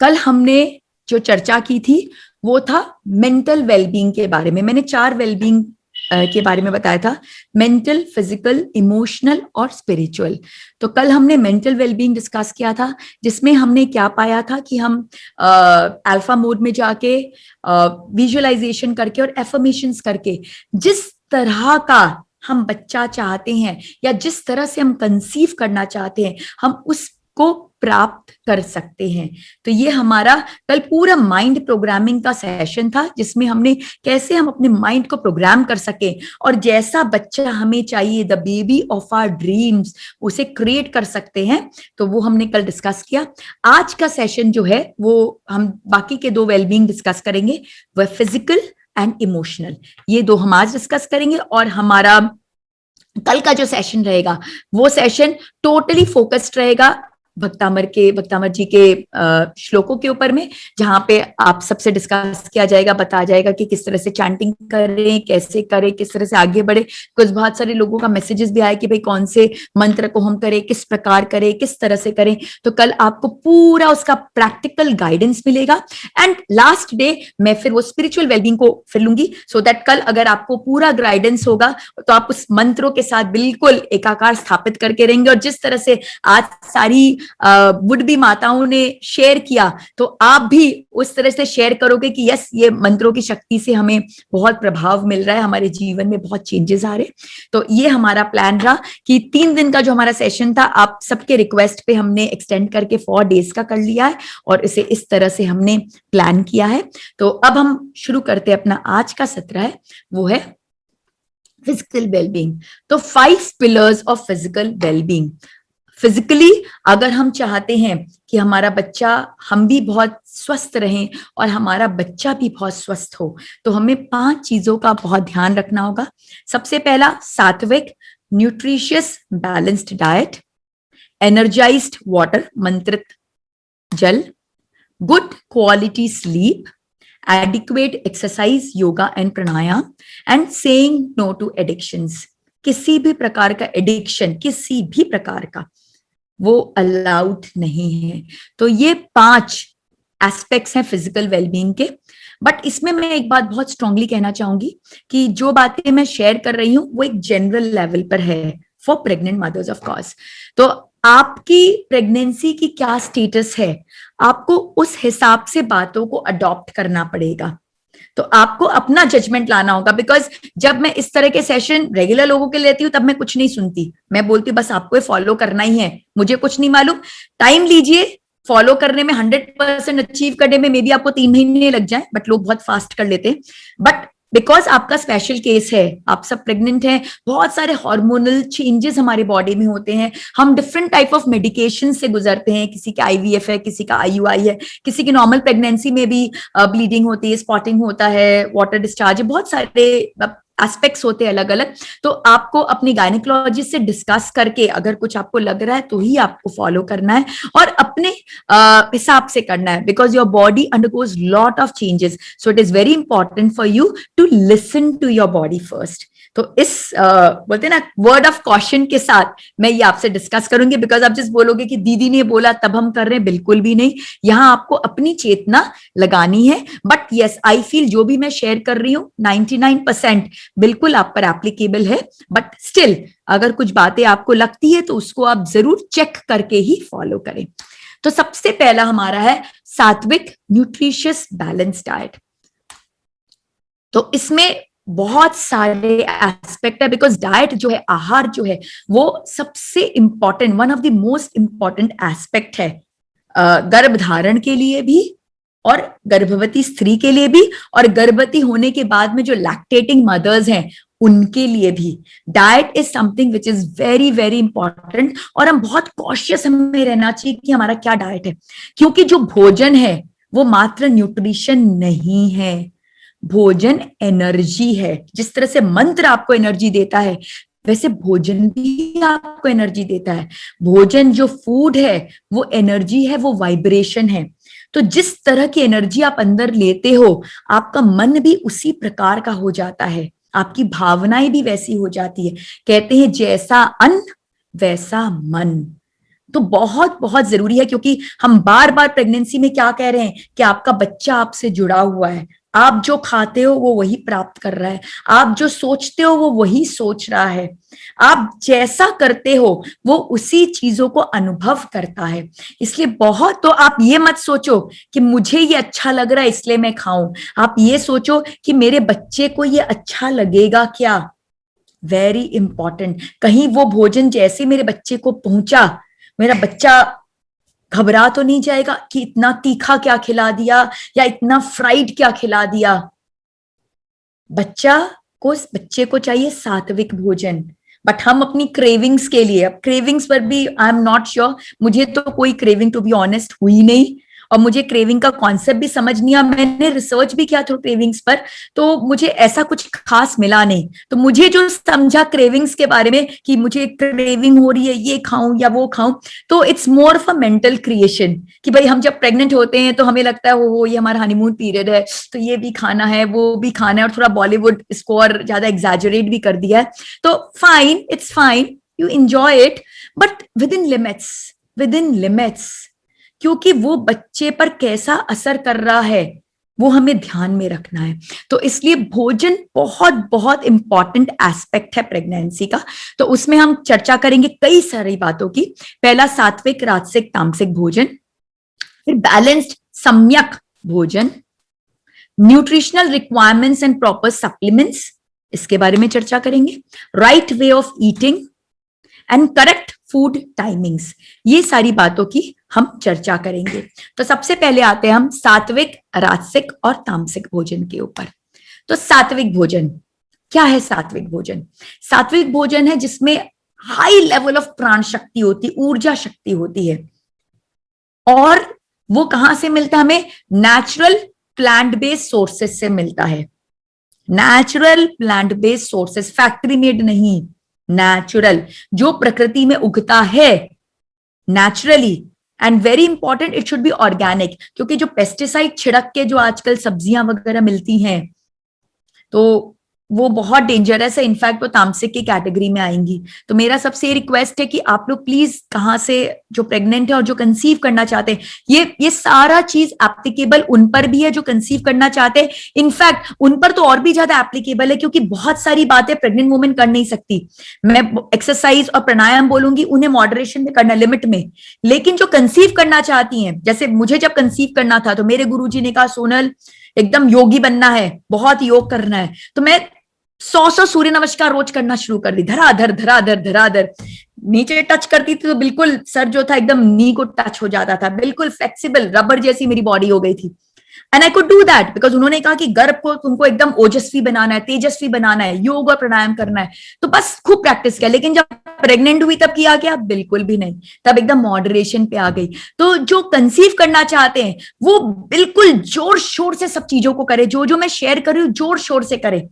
कल हमने जो चर्चा की थी वो था मेंटल वेलबींग के बारे में। मैंने 4 वेलबींग के बारे में बताया था, मेंटल, फिजिकल, इमोशनल और स्पिरिचुअल। तो कल हमने मेंटल वेलबींग डिस्कस किया था, जिसमें हमने क्या पाया था कि हम अल्फा मोड में जाके विजुअलाइजेशन करके और एफर्मेशंस करके जिस तरह का हम बच्चा चाहते हैं या जिस तरह से हम कंसीव करना चाहते हैं, हम उसको प्राप्त कर सकते हैं। तो ये हमारा कल पूरा माइंड प्रोग्रामिंग का सेशन था, जिसमें हमने कैसे हम अपने माइंड को प्रोग्राम कर सके और जैसा बच्चा हमें चाहिए, the baby of our dreams, उसे क्रिएट कर सकते हैं। तो वो हमने कल डिस्कस किया। आज का सेशन जो है वो हम बाकी के 2 वेलबींग डिस्कस करेंगे, वह फिजिकल एंड इमोशनल। ये 2 हम आज डिस्कस करेंगे। और हमारा कल का जो सेशन रहेगा वो सेशन टोटली फोकस्ड रहेगा भक्तामर जी के श्लोकों के ऊपर में, जहां पे आप सबसे डिस्कस किया जाएगा, बताया जाएगा कि किस तरह से चैंटिंग करें, कैसे करें, किस तरह से आगे बढ़े। कुछ बहुत सारे लोगों का मैसेजेस भी आए कि भाई कौन से मंत्र को हम करें, किस प्रकार करें, किस तरह से करें। तो कल आपको पूरा उसका प्रैक्टिकल गाइडेंस मिलेगा। एंड लास्ट डे मैं फिर वो स्पिरिचुअल वेलबींग को फिर लूंगी, सो दैट कल अगर आपको पूरा गाइडेंस होगा तो आप उस मंत्रों के साथ बिल्कुल एकाकार स्थापित करके रहेंगे। और जिस तरह से आज सारी वुड बी माताओं ने शेयर किया, तो आप भी उस तरह से शेयर करोगे कि यस, ये मंत्रों की शक्ति से हमें बहुत प्रभाव मिल रहा है, हमारे जीवन में बहुत चेंजेस आ रहे। तो ये हमारा प्लान रहा कि 3 दिन का जो हमारा सेशन था, आप सबके रिक्वेस्ट पे हमने एक्सटेंड करके 4 डेज का कर लिया है और इसे इस तरह से हमने प्लान किया है। तो अब हम शुरू करते हैं। अपना आज का सत्र है वो है फिजिकल वेलबींग। तो 5 pillars of physical wellbeing. Physically अगर हम चाहते हैं कि हमारा बच्चा, हम भी बहुत स्वस्थ रहें और हमारा बच्चा भी बहुत स्वस्थ हो, तो हमें 5 चीजों का बहुत ध्यान रखना होगा। सबसे पहला, sattvic nutritious balanced diet, energised water मंत्रित जल, good quality sleep, adequate exercise yoga and pranayama, and saying no to addictions. किसी भी प्रकार का एडिक्शन, किसी भी प्रकार का, वो अलाउड नहीं है। तो ये 5 एस्पेक्ट्स हैं फिजिकल वेलबींग के। बट इसमें मैं एक बात बहुत स्ट्रांगली कहना चाहूंगी कि जो बातें मैं शेयर कर रही हूं वो एक जनरल लेवल पर है for pregnant mothers of course. तो आपकी प्रेगनेंसी की क्या स्टेटस है, आपको उस हिसाब से बातों को अडॉप्ट करना पड़ेगा। तो आपको अपना जजमेंट लाना होगा। बिकॉज जब मैं इस तरह के सेशन रेगुलर लोगों के लेती हूँ तब मैं कुछ नहीं सुनती, मैं बोलती हूँ बस आपको फॉलो करना ही है, मुझे कुछ नहीं मालूम। टाइम लीजिए, फॉलो करने में 100% अचीव करने में मे बी आपको 3 महीने लग जाए, बट लोग बहुत फास्ट कर लेते हैं। बट बिकॉज आपका स्पेशल केस है, आप सब प्रेग्नेंट हैं, बहुत सारे हार्मोनल चेंजेस हमारे बॉडी में होते हैं, हम डिफरेंट टाइप ऑफ मेडिकेशन से गुजरते हैं। किसी का IVF है, किसी का IUI है, किसी की नॉर्मल प्रेगनेंसी में भी ब्लीडिंग होती है, स्पॉटिंग होता है, वाटर डिस्चार्ज, बहुत सारे एस्पेक्ट्स होते हैं अलग अलग। तो आपको अपनी गायनेकोलॉजिस्ट से डिस्कस करके अगर कुछ आपको लग रहा है तो ही आपको फॉलो करना है और अपने हिसाब से करना है। Because your body undergoes lot of changes, so it is very important for you to listen to your body first. तो इस बोलते हैं ना वर्ड ऑफ कॉशन के साथ मैं ये आपसे डिस्कस करूंगी। बिकॉज आप जिस बोलोगे कि दीदी ने बोला तब हम कर रहे हैं, बिल्कुल भी नहीं। यहां आपको अपनी चेतना लगानी है। बट यस, आई फील जो भी मैं शेयर कर रही हूं 99% बिल्कुल आप पर एप्लीकेबल है। बट स्टिल अगर कुछ बातें आपको लगती है तो उसको आप जरूर चेक करके ही फॉलो करें। तो सबसे पहला हमारा है सात्विक न्यूट्रिशियस बैलेंस डाइट। तो इसमें बहुत सारे एस्पेक्ट है। बिकॉज डाइट जो है, आहार जो है, वो सबसे important, one of the most important aspect है गर्भधारण के लिए भी और गर्भवती स्त्री के लिए भी और गर्भवती होने के बाद में जो लैक्टेटिंग मदर्स हैं उनके लिए भी। Diet is something which is very very important और हम बहुत कॉशियस हमें रहना चाहिए कि हमारा क्या डाइट है। क्योंकि जो भोजन है वो मात्र न्यूट्रिशन नहीं है, भोजन एनर्जी है। जिस तरह से मंत्र आपको एनर्जी देता है वैसे भोजन भी आपको एनर्जी देता है। भोजन जो फूड है वो एनर्जी है, वो वाइब्रेशन है। तो जिस तरह की एनर्जी आप अंदर लेते हो आपका मन भी उसी प्रकार का हो जाता है, आपकी भावनाएं भी वैसी हो जाती है। कहते हैं जैसा अन्न वैसा मन। तो बहुत बहुत जरूरी है, क्योंकि हम बार बार प्रेगनेंसी में क्या कह रहे हैं कि आपका बच्चा आपसे जुड़ा हुआ है, आप जो खाते हो वो वही प्राप्त कर रहा है, आप जो सोचते हो वो वही सोच रहा है, आप जैसा करते हो वो उसी चीजों को अनुभव करता है। इसलिए बहुत, तो आप ये मत सोचो कि मुझे ये अच्छा लग रहा है इसलिए मैं खाऊं, आप ये सोचो कि मेरे बच्चे को ये अच्छा लगेगा क्या। Very important. कहीं वो भोजन जैसे मेरे बच्चे को पहुंचा, मेरा बच्चा घबरा तो नहीं जाएगा कि इतना तीखा क्या खिला दिया या इतना फ्राइड क्या खिला दिया। बच्चे को चाहिए सात्विक भोजन। बट हम अपनी क्रेविंग्स के लिए, अब क्रेविंग्स पर भी आई एम नॉट श्योर, मुझे तो कोई क्रेविंग टू बी ऑनेस्ट हुई नहीं, और मुझे क्रेविंग का कॉन्सेप्ट भी समझ नहीं आया। मैंने रिसर्च भी किया था क्रेविंग्स पर, तो मुझे ऐसा कुछ खास मिला नहीं। तो मुझे जो समझा क्रेविंग्स के बारे में कि मुझे क्रेविंग हो रही है ये खाऊं या वो खाऊं, तो it's more of a mental creation कि भाई हम जब प्रेग्नेंट होते हैं तो हमें लगता है वो ये हमारा हनीमून पीरियड है, तो ये भी खाना है वो भी खाना है, और थोड़ा बॉलीवुड इसको और ज्यादा एग्जैजरेट भी कर दिया है। तो fine, it's fine, you enjoy it, but with in limits, with in limits, क्योंकि वो बच्चे पर कैसा असर कर रहा है वो हमें ध्यान में रखना है। तो इसलिए भोजन बहुत बहुत इंपॉर्टेंट एस्पेक्ट है प्रेगनेंसी का। तो उसमें हम चर्चा करेंगे कई सारी बातों की। पहला सात्विक, राजसिक, तामसिक भोजन, फिर बैलेंस्ड सम्यक भोजन, nutritional requirements and proper supplements, इसके बारे में चर्चा करेंगे, right way of eating and correct food timings, ये सारी बातों की हम चर्चा करेंगे। तो सबसे पहले आते हैं हम सात्विक, राजसिक और तामसिक भोजन के ऊपर। तो सात्विक भोजन क्या है? सात्विक भोजन, सात्विक भोजन है जिसमें हाई लेवल ऑफ प्राण शक्ति होती, ऊर्जा शक्ति होती है, और वो कहां से मिलता है हमें? नेचुरल प्लांट बेस्ड सोर्सेस से मिलता है। Natural plant based sources, factory made नहीं, नेचुरल, जो प्रकृति में उगता है naturally. And very important, it should be organic, क्योंकि जो पेस्टिसाइड छिड़क के जो आजकल सब्जियां वगैरह मिलती हैं तो वो बहुत डेंजरस है, इनफैक्ट वो तामसिक की कैटेगरी में आएंगी। तो मेरा सबसे रिक्वेस्ट है कि आप लोग प्लीज, कहां से जो प्रेग्नेंट है और जो कंसीव करना चाहते हैं, ये सारा चीज एप्लीकेबल उन पर भी है जो कंसीव करना चाहते हैं। इनफैक्ट उन पर तो और भी ज्यादा एप्लीकेबल है, क्योंकि बहुत सारी बातें प्रेग्नेंट वुमेन कर नहीं सकती। मैं एक्सरसाइज और प्राणायाम बोलूंगी, उन्हें मॉडरेशन में करना, लिमिट में। लेकिन जो कंसीव करना चाहती हैं, जैसे मुझे जब कंसीव करना था तो मेरे गुरुजी ने कहा सोनल एकदम योगी बनना है, बहुत योग करना है, तो मैं 100 सूर्य नमस्कार रोज करना शुरू कर दी, धराधर धराधर धराधर। नीचे टच करती थी तो बिल्कुल सर जो था एकदम नी को टच हो जाता था, बिल्कुल फ्लेक्सिबल रबर जैसी मेरी बॉडी हो गई थी। And I could do that because उन्होंने कहा कि गर्भ को तुमको एकदम ओजस्वी बनाना है, तेजस्वी बनाना है, योग और प्राणायाम करना है। तो बस खूब प्रैक्टिस किया। लेकिन जब प्रेग्नेंट हुई तब किया क्या? बिल्कुल भी नहीं, तब एकदम मॉडरेशन पे आ गई। तो जो कंसीव करना चाहते हैं वो बिल्कुल जोर शोर से सब चीजों को करे, जो जो मैं शेयर कर रही हूँ जोर शोर से करे।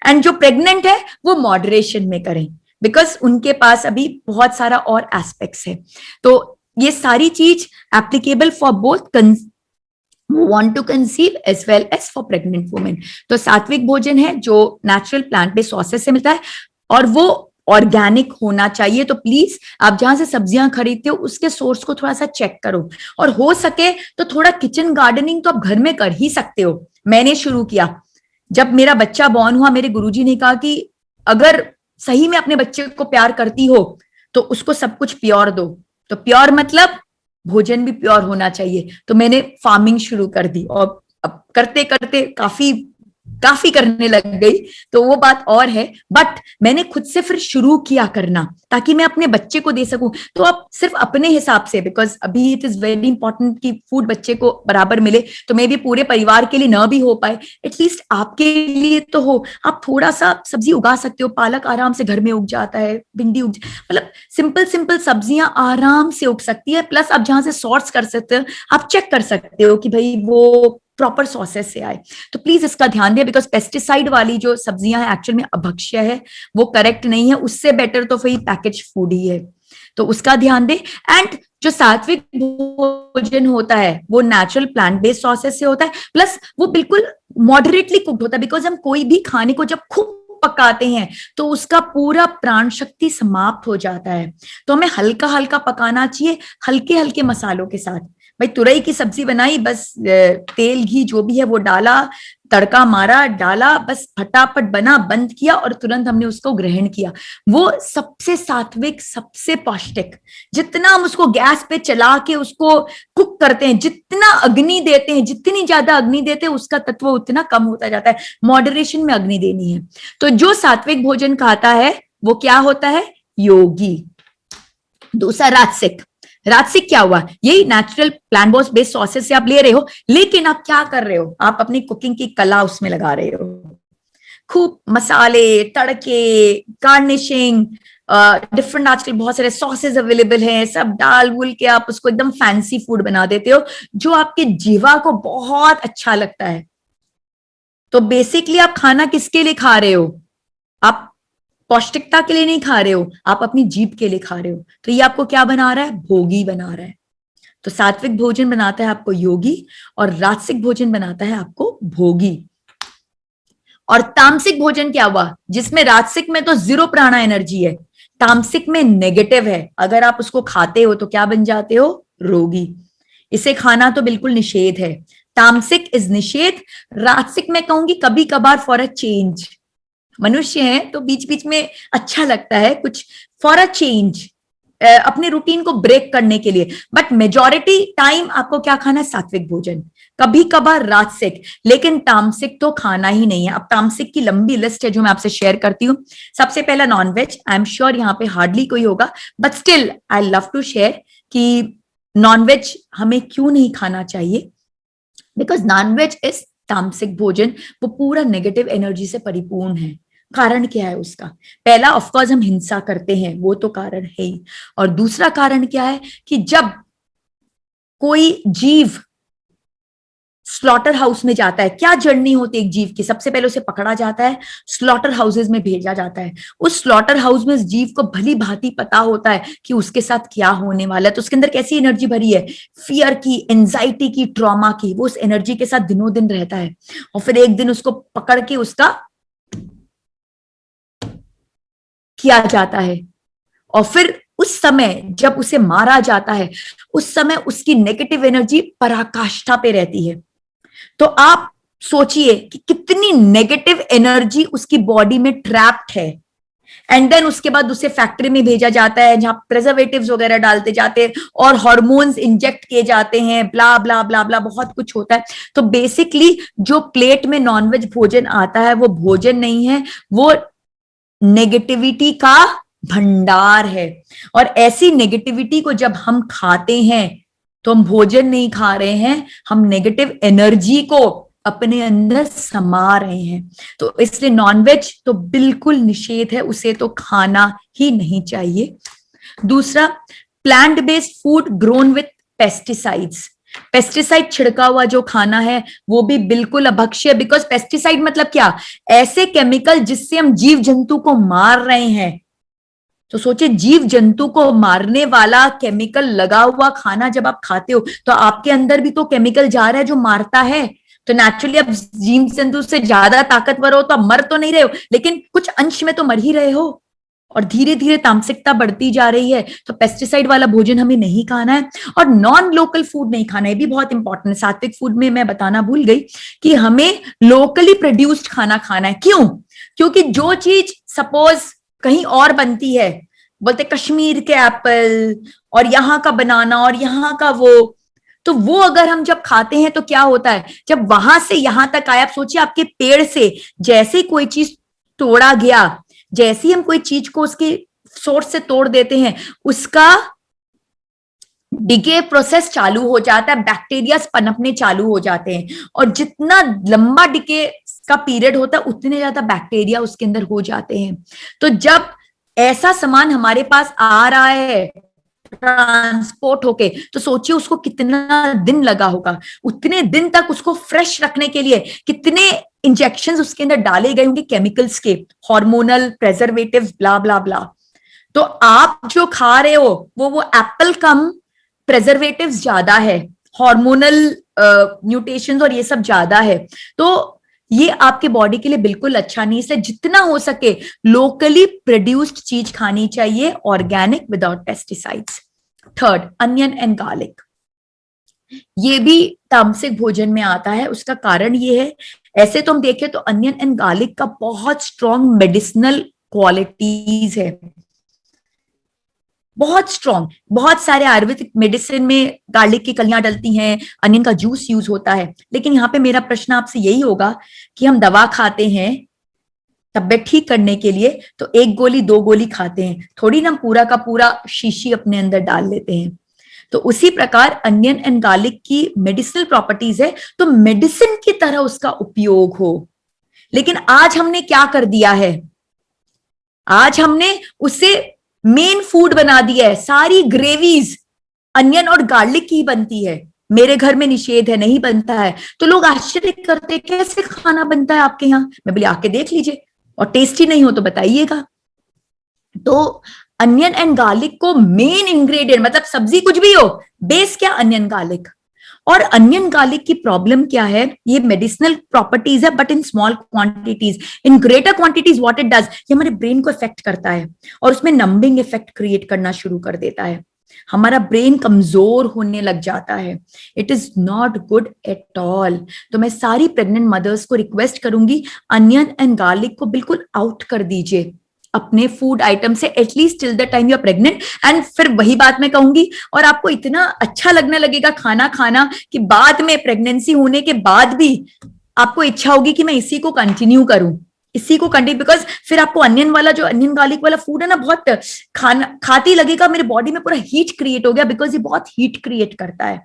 एंड जो प्रेग्नेंट है वो मॉडरेशन में करें, बिकॉज उनके पास अभी बहुत सारा और एस्पेक्ट्स है। तो ये सारी चीज applicable for both want to conceive as well as for pregnant women। तो सात्विक भोजन है जो नेचुरल प्लांट बेस्ड सोर्सेस से मिलता है और वो ऑर्गेनिक होना चाहिए। तो प्लीज आप जहां से सब्जियां खरीदते हो उसके सोर्स को थोड़ा सा चेक करो, और हो सके तो थोड़ा किचन गार्डनिंग तो आप घर में कर ही सकते हो। मैंने शुरू किया, जब मेरा बच्चा बॉर्न हुआ मेरे गुरुजी ने कहा कि अगर सही में अपने बच्चे को प्यार करती हो तो उसको सब कुछ प्योर दो। तो प्योर मतलब भोजन भी प्योर होना चाहिए। तो मैंने फार्मिंग शुरू कर दी, और अब करते करते काफी करने लग गई, तो वो बात और है। बट मैंने खुद से फिर शुरू किया करना ताकि मैं अपने बच्चे को दे सकूं। तो आप सिर्फ अपने हिसाब से, बिकॉज अभी इट इज वेरी इंपॉर्टेंट कि फूड बच्चे को बराबर मिले, तो मे भी पूरे परिवार के लिए ना भी हो पाए, एटलीस्ट आपके लिए तो हो। आप थोड़ा सा सब्जी उगा सकते हो, पालक आराम से घर में उग जाता है, भिंडी मतलब सिंपल सिंपल सब्जियां आराम से उग सकती है। प्लस आप जहां से सोर्स कर सकते हो, आप चेक कर सकते हो कि भाई वो प्रॉपर सोर्सेस से आए। तो प्लीज इसका ध्यान दें, बिकॉज पेस्टिसाइड वाली जो सब्जियां हैं एक्चुअल में अभक्ष्य है, वो करेक्ट नहीं है। उससे बेटर तो फिर पैकेज फूड ही है, तो उसका ध्यान दें। एंड जो सात्विक भोजन होता है वो नेचुरल प्लांट बेस्ड सोर्सेस से होता है, प्लस वो बिल्कुल मॉडरेटली कुक्ड होता है। बिकॉज हम कोई भी खाने को जब खूब पकाते हैं तो उसका पूरा प्राण शक्ति समाप्त हो जाता है। तो हमें हल्का हल्का पकाना चाहिए, हल्के हल्के मसालों के साथ। भाई तुरई की सब्जी बनाई, बस तेल घी जो भी है वो डाला, तड़का मारा, डाला, बस फटाफट बना, बंद किया और तुरंत हमने उसको ग्रहण किया। वो सबसे सात्विक, सबसे पौष्टिक। जितना हम उसको गैस पे चला के उसको कुक करते हैं, जितना अग्नि देते हैं, जितनी ज्यादा अग्नि देते हैं उसका तत्व उतना कम होता जाता है। मॉडरेशन में अग्नि देनी है। तो जो सात्विक भोजन खाता है वो क्या होता है? योगी। दूसरा राजसिक। राजसिक क्या हुआ? यही नेचुरल प्लांट बेस्ड सॉसेस से आप ले रहे हो, लेकिन आप क्या कर रहे हो? आप अपनी कुकिंग की कला उसमें लगा रहे हो। खूब मसाले, तड़के, गार्निशिंग, डिफरेंट आजकल बहुत सारे सॉसेस अवेलेबल हैं, सब डाल वूल के आप उसको एकदम फैंसी फूड बना देते हो जो आपके जीवा को बहुत अच्छा लगता है। तो बेसिकली आप खाना किसके लिए खा रहे हो? आप पौष्टिकता के लिए नहीं खा रहे हो, आप अपनी जीभ के लिए खा रहे हो। तो ये आपको क्या बना रहा है? भोगी बना रहा है। तो सात्विक भोजन बनाता है आपको योगी और राजसिक भोजन बनाता है आपको भोगी। और तामसिक भोजन क्या हुआ? जिसमें राजसिक में तो 0 प्राणा एनर्जी है, तामसिक में नेगेटिव है। अगर आप उसको खाते हो तो क्या बन जाते हो? रोगी। इसे खाना तो बिल्कुल निषेध है। तामसिक इज निषेध, राजसिक मैं कहूंगी कभी कभार फॉर अ चेंज। मनुष्य है तो बीच बीच में अच्छा लगता है कुछ फॉर अ चेंज, अपने रूटीन को ब्रेक करने के लिए। बट मेजॉरिटी टाइम आपको क्या खाना है? सात्विक भोजन, कभी कभार राजसिक, लेकिन तामसिक तो खाना ही नहीं है। अब तामसिक की लंबी लिस्ट है जो मैं आपसे शेयर करती हूँ। सबसे पहला नॉनवेज। आई एम श्योर यहाँ पे हार्डली कोई होगा, but still I love to share कि नॉनवेज हमें क्यों नहीं खाना चाहिए। बिकॉज नॉनवेज इज तामसिक भोजन, वो पूरा नेगेटिव एनर्जी से परिपूर्ण है। कारण क्या है उसका? पहला, ऑफकोर्स हम हिंसा करते हैं, वो तो कारण है ही। और दूसरा कारण क्या है कि जब कोई जीव स्लॉटर हाउस में जाता है, क्या जर्नी होती है एक जीव की? सबसे पहले उसे पकड़ा जाता है, स्लॉटर हाउसेस में भेजा जाता है। उस स्लॉटर हाउस में उस जीव को भली भांति पता होता है कि उसके साथ क्या होने वाला है। तो उसके अंदर कैसी एनर्जी भरी है? फियर की, एंजाइटी की, ट्रॉमा की। वो उस एनर्जी के साथ दिनों दिन रहता है और फिर एक दिन उसको पकड़ के उसका किया जाता है। और फिर उस समय जब उसे मारा जाता है, उस समय उसकी नेगेटिव एनर्जी पराकाष्ठा पे रहती है। तो आप सोचिए कि कितनी नेगेटिव एनर्जी उसकी बॉडी में ट्रैप्ड है। एंड देन उसके बाद उसे फैक्ट्री में भेजा जाता है जहां प्रिजर्वेटिव्स वगैरह डालते जाते हैं और हार्मोन्स इंजेक्ट किए जाते हैं, ब्ला ब्ला ब्ला ब्ला, बहुत कुछ होता है। तो बेसिकली जो प्लेट में नॉनवेज भोजन आता है वो भोजन नहीं है, वो नेगेटिविटी का भंडार है। और ऐसी नेगेटिविटी को जब हम खाते हैं तो हम भोजन नहीं खा रहे हैं, हम नेगेटिव एनर्जी को अपने अंदर समा रहे हैं। तो इसलिए नॉनवेज तो बिल्कुल निषेध है, उसे तो खाना ही नहीं चाहिए। दूसरा, plant based food grown with pesticides. Pesticide छिड़का हुआ जो खाना है वो भी बिल्कुल अभक्ष्य। बिकॉज पेस्टिसाइड मतलब क्या? ऐसे केमिकल जिससे हम जीव जंतु को मार रहे हैं। तो सोचिए, जीव जंतु को मारने वाला केमिकल लगा हुआ खाना जब आप खाते हो तो आपके अंदर भी तो केमिकल जा रहा है जो मारता है। तो नेचुरली अब जीव जंतु से ज्यादा ताकतवर हो तो आप मर तो नहीं रहे हो, लेकिन कुछ अंश में तो मर ही रहे हो। और धीरे धीरे तामसिकता बढ़ती जा रही है। तो पेस्टिसाइड वाला भोजन हमें नहीं खाना है और नॉन लोकल फूड नहीं खाना है। ये भी बहुत इंपॉर्टेंट है। सात्विक फूड में मैं बताना भूल गई कि हमें लोकली प्रोड्यूस्ड खाना खाना है। क्यों? क्योंकि जो चीज सपोज कहीं और बनती है, बोलते कश्मीर के एप्पल और यहाँ का बनाना और यहाँ का वो, तो वो अगर हम जब खाते हैं तो क्या होता है? जब वहां से यहां तक आया, आप सोचिए आपके पेड़ से जैसे कोई चीज तोड़ा गया, जैसे ही हम कोई चीज को उसके सोर्स से तोड़ देते हैं, उसका डिके प्रोसेस चालू हो जाता है, बैक्टीरिया पनपने चालू हो जाते हैं। और जितना लंबा डिके का पीरियड होता है उतने ज्यादा बैक्टीरिया उसके अंदर हो जाते हैं। तो जब ऐसा सामान हमारे पास आ रहा है ट्रांसपोर्ट होके, तो सोचिए उसको कितना दिन लगा होगा। उतने दिन तक उसको फ्रेश रखने के लिए कितने इंजेक्शंस उसके अंदर डाले गए होंगे केमिकल्स के, हार्मोनल, प्रेजर्वेटिव्स, ब्ला ब्ला ब्ला। तो आप जो खा रहे हो वो एप्पल कम, प्रेजर्वेटिव्स ज्यादा है, हार्मोनल म्यूटेशंस और ये सब ज्यादा है। तो ये आपके बॉडी के लिए बिल्कुल अच्छा नहीं, इसलिए जितना हो सके लोकली प्रोड्यूस्ड चीज खानी चाहिए, organic without pesticides. Third, onion and garlic, ये भी तामसिक भोजन में आता है। उसका कारण ये है, ऐसे तो हम देखें तो अनियन एंड गार्लिक का बहुत स्ट्रॉन्ग मेडिसिनल क्वालिटीज है, बहुत स्ट्रॉन्ग। बहुत सारे आयुर्वेदिक मेडिसिन में गार्लिक की कलियां डलती हैं, अनियन का जूस यूज होता है। लेकिन यहाँ पे मेरा प्रश्न आपसे यही होगा कि हम दवा खाते हैं तबियत ठीक करने के लिए, तो 1 गोली 2 गोली खाते हैं, थोड़ी ना पूरा का पूरा शीशी अपने अंदर डाल लेते हैं। तो उसी प्रकार अनियन एंड गार्लिक की मेडिसिनल प्रॉपर्टीज है, तो मेडिसिन की तरह उसका उपयोग हो। लेकिन आज हमने क्या कर दिया है, आज हमने उसे मेन फूड बना दिया है। सारी ग्रेवीज अनियन और गार्लिक की बनती है। मेरे घर में निषेध है, नहीं बनता है, तो लोग आश्चर्य करते कैसे खाना बनता है आपके यहाँ। मैं बोली आके देख लीजिए, और टेस्टी नहीं हो तो बताइएगा। तो अनियन एंड गार्लिक को मेन इंग्रेडिएंट, मतलब सब्जी कुछ भी हो, बेस क्या, अनियन गार्लिक। और अनियन गार्लिक की प्रॉब्लम क्या है, ये मेडिसिनल प्रॉपर्टीज है but in small quantities. In greater quantities what it does, ये हमारे ब्रेन को इफेक्ट करता है और उसमें नंबिंग इफेक्ट क्रिएट करना शुरू कर देता है, हमारा ब्रेन कमजोर होने लग जाता है। It is not good at all. तो मैं सारी प्रेग्नेंट मदर्स को रिक्वेस्ट करूंगी, अनियन एंड गार्लिक को बिल्कुल आउट कर दीजिए अपने फूड आइटम से, at least till the time you are pregnant. And फिर वही बात मैं कहूंगी, और आपको इतना अच्छा लगने लगेगा खाना खाना कि बाद में प्रेगनेंसी होने के बाद भी आपको इच्छा होगी कि मैं इसी को कंटिन्यू करूं, इसी को कंटिन्यू, बिकॉज फिर आपको अनियन वाला, जो अनियन गार्लिक वाला फूड है ना, बहुत खाना खाती लगेगा, मेरे बॉडी में पूरा हीट क्रिएट हो गया, बिकॉज ये बहुत हीट क्रिएट करता है।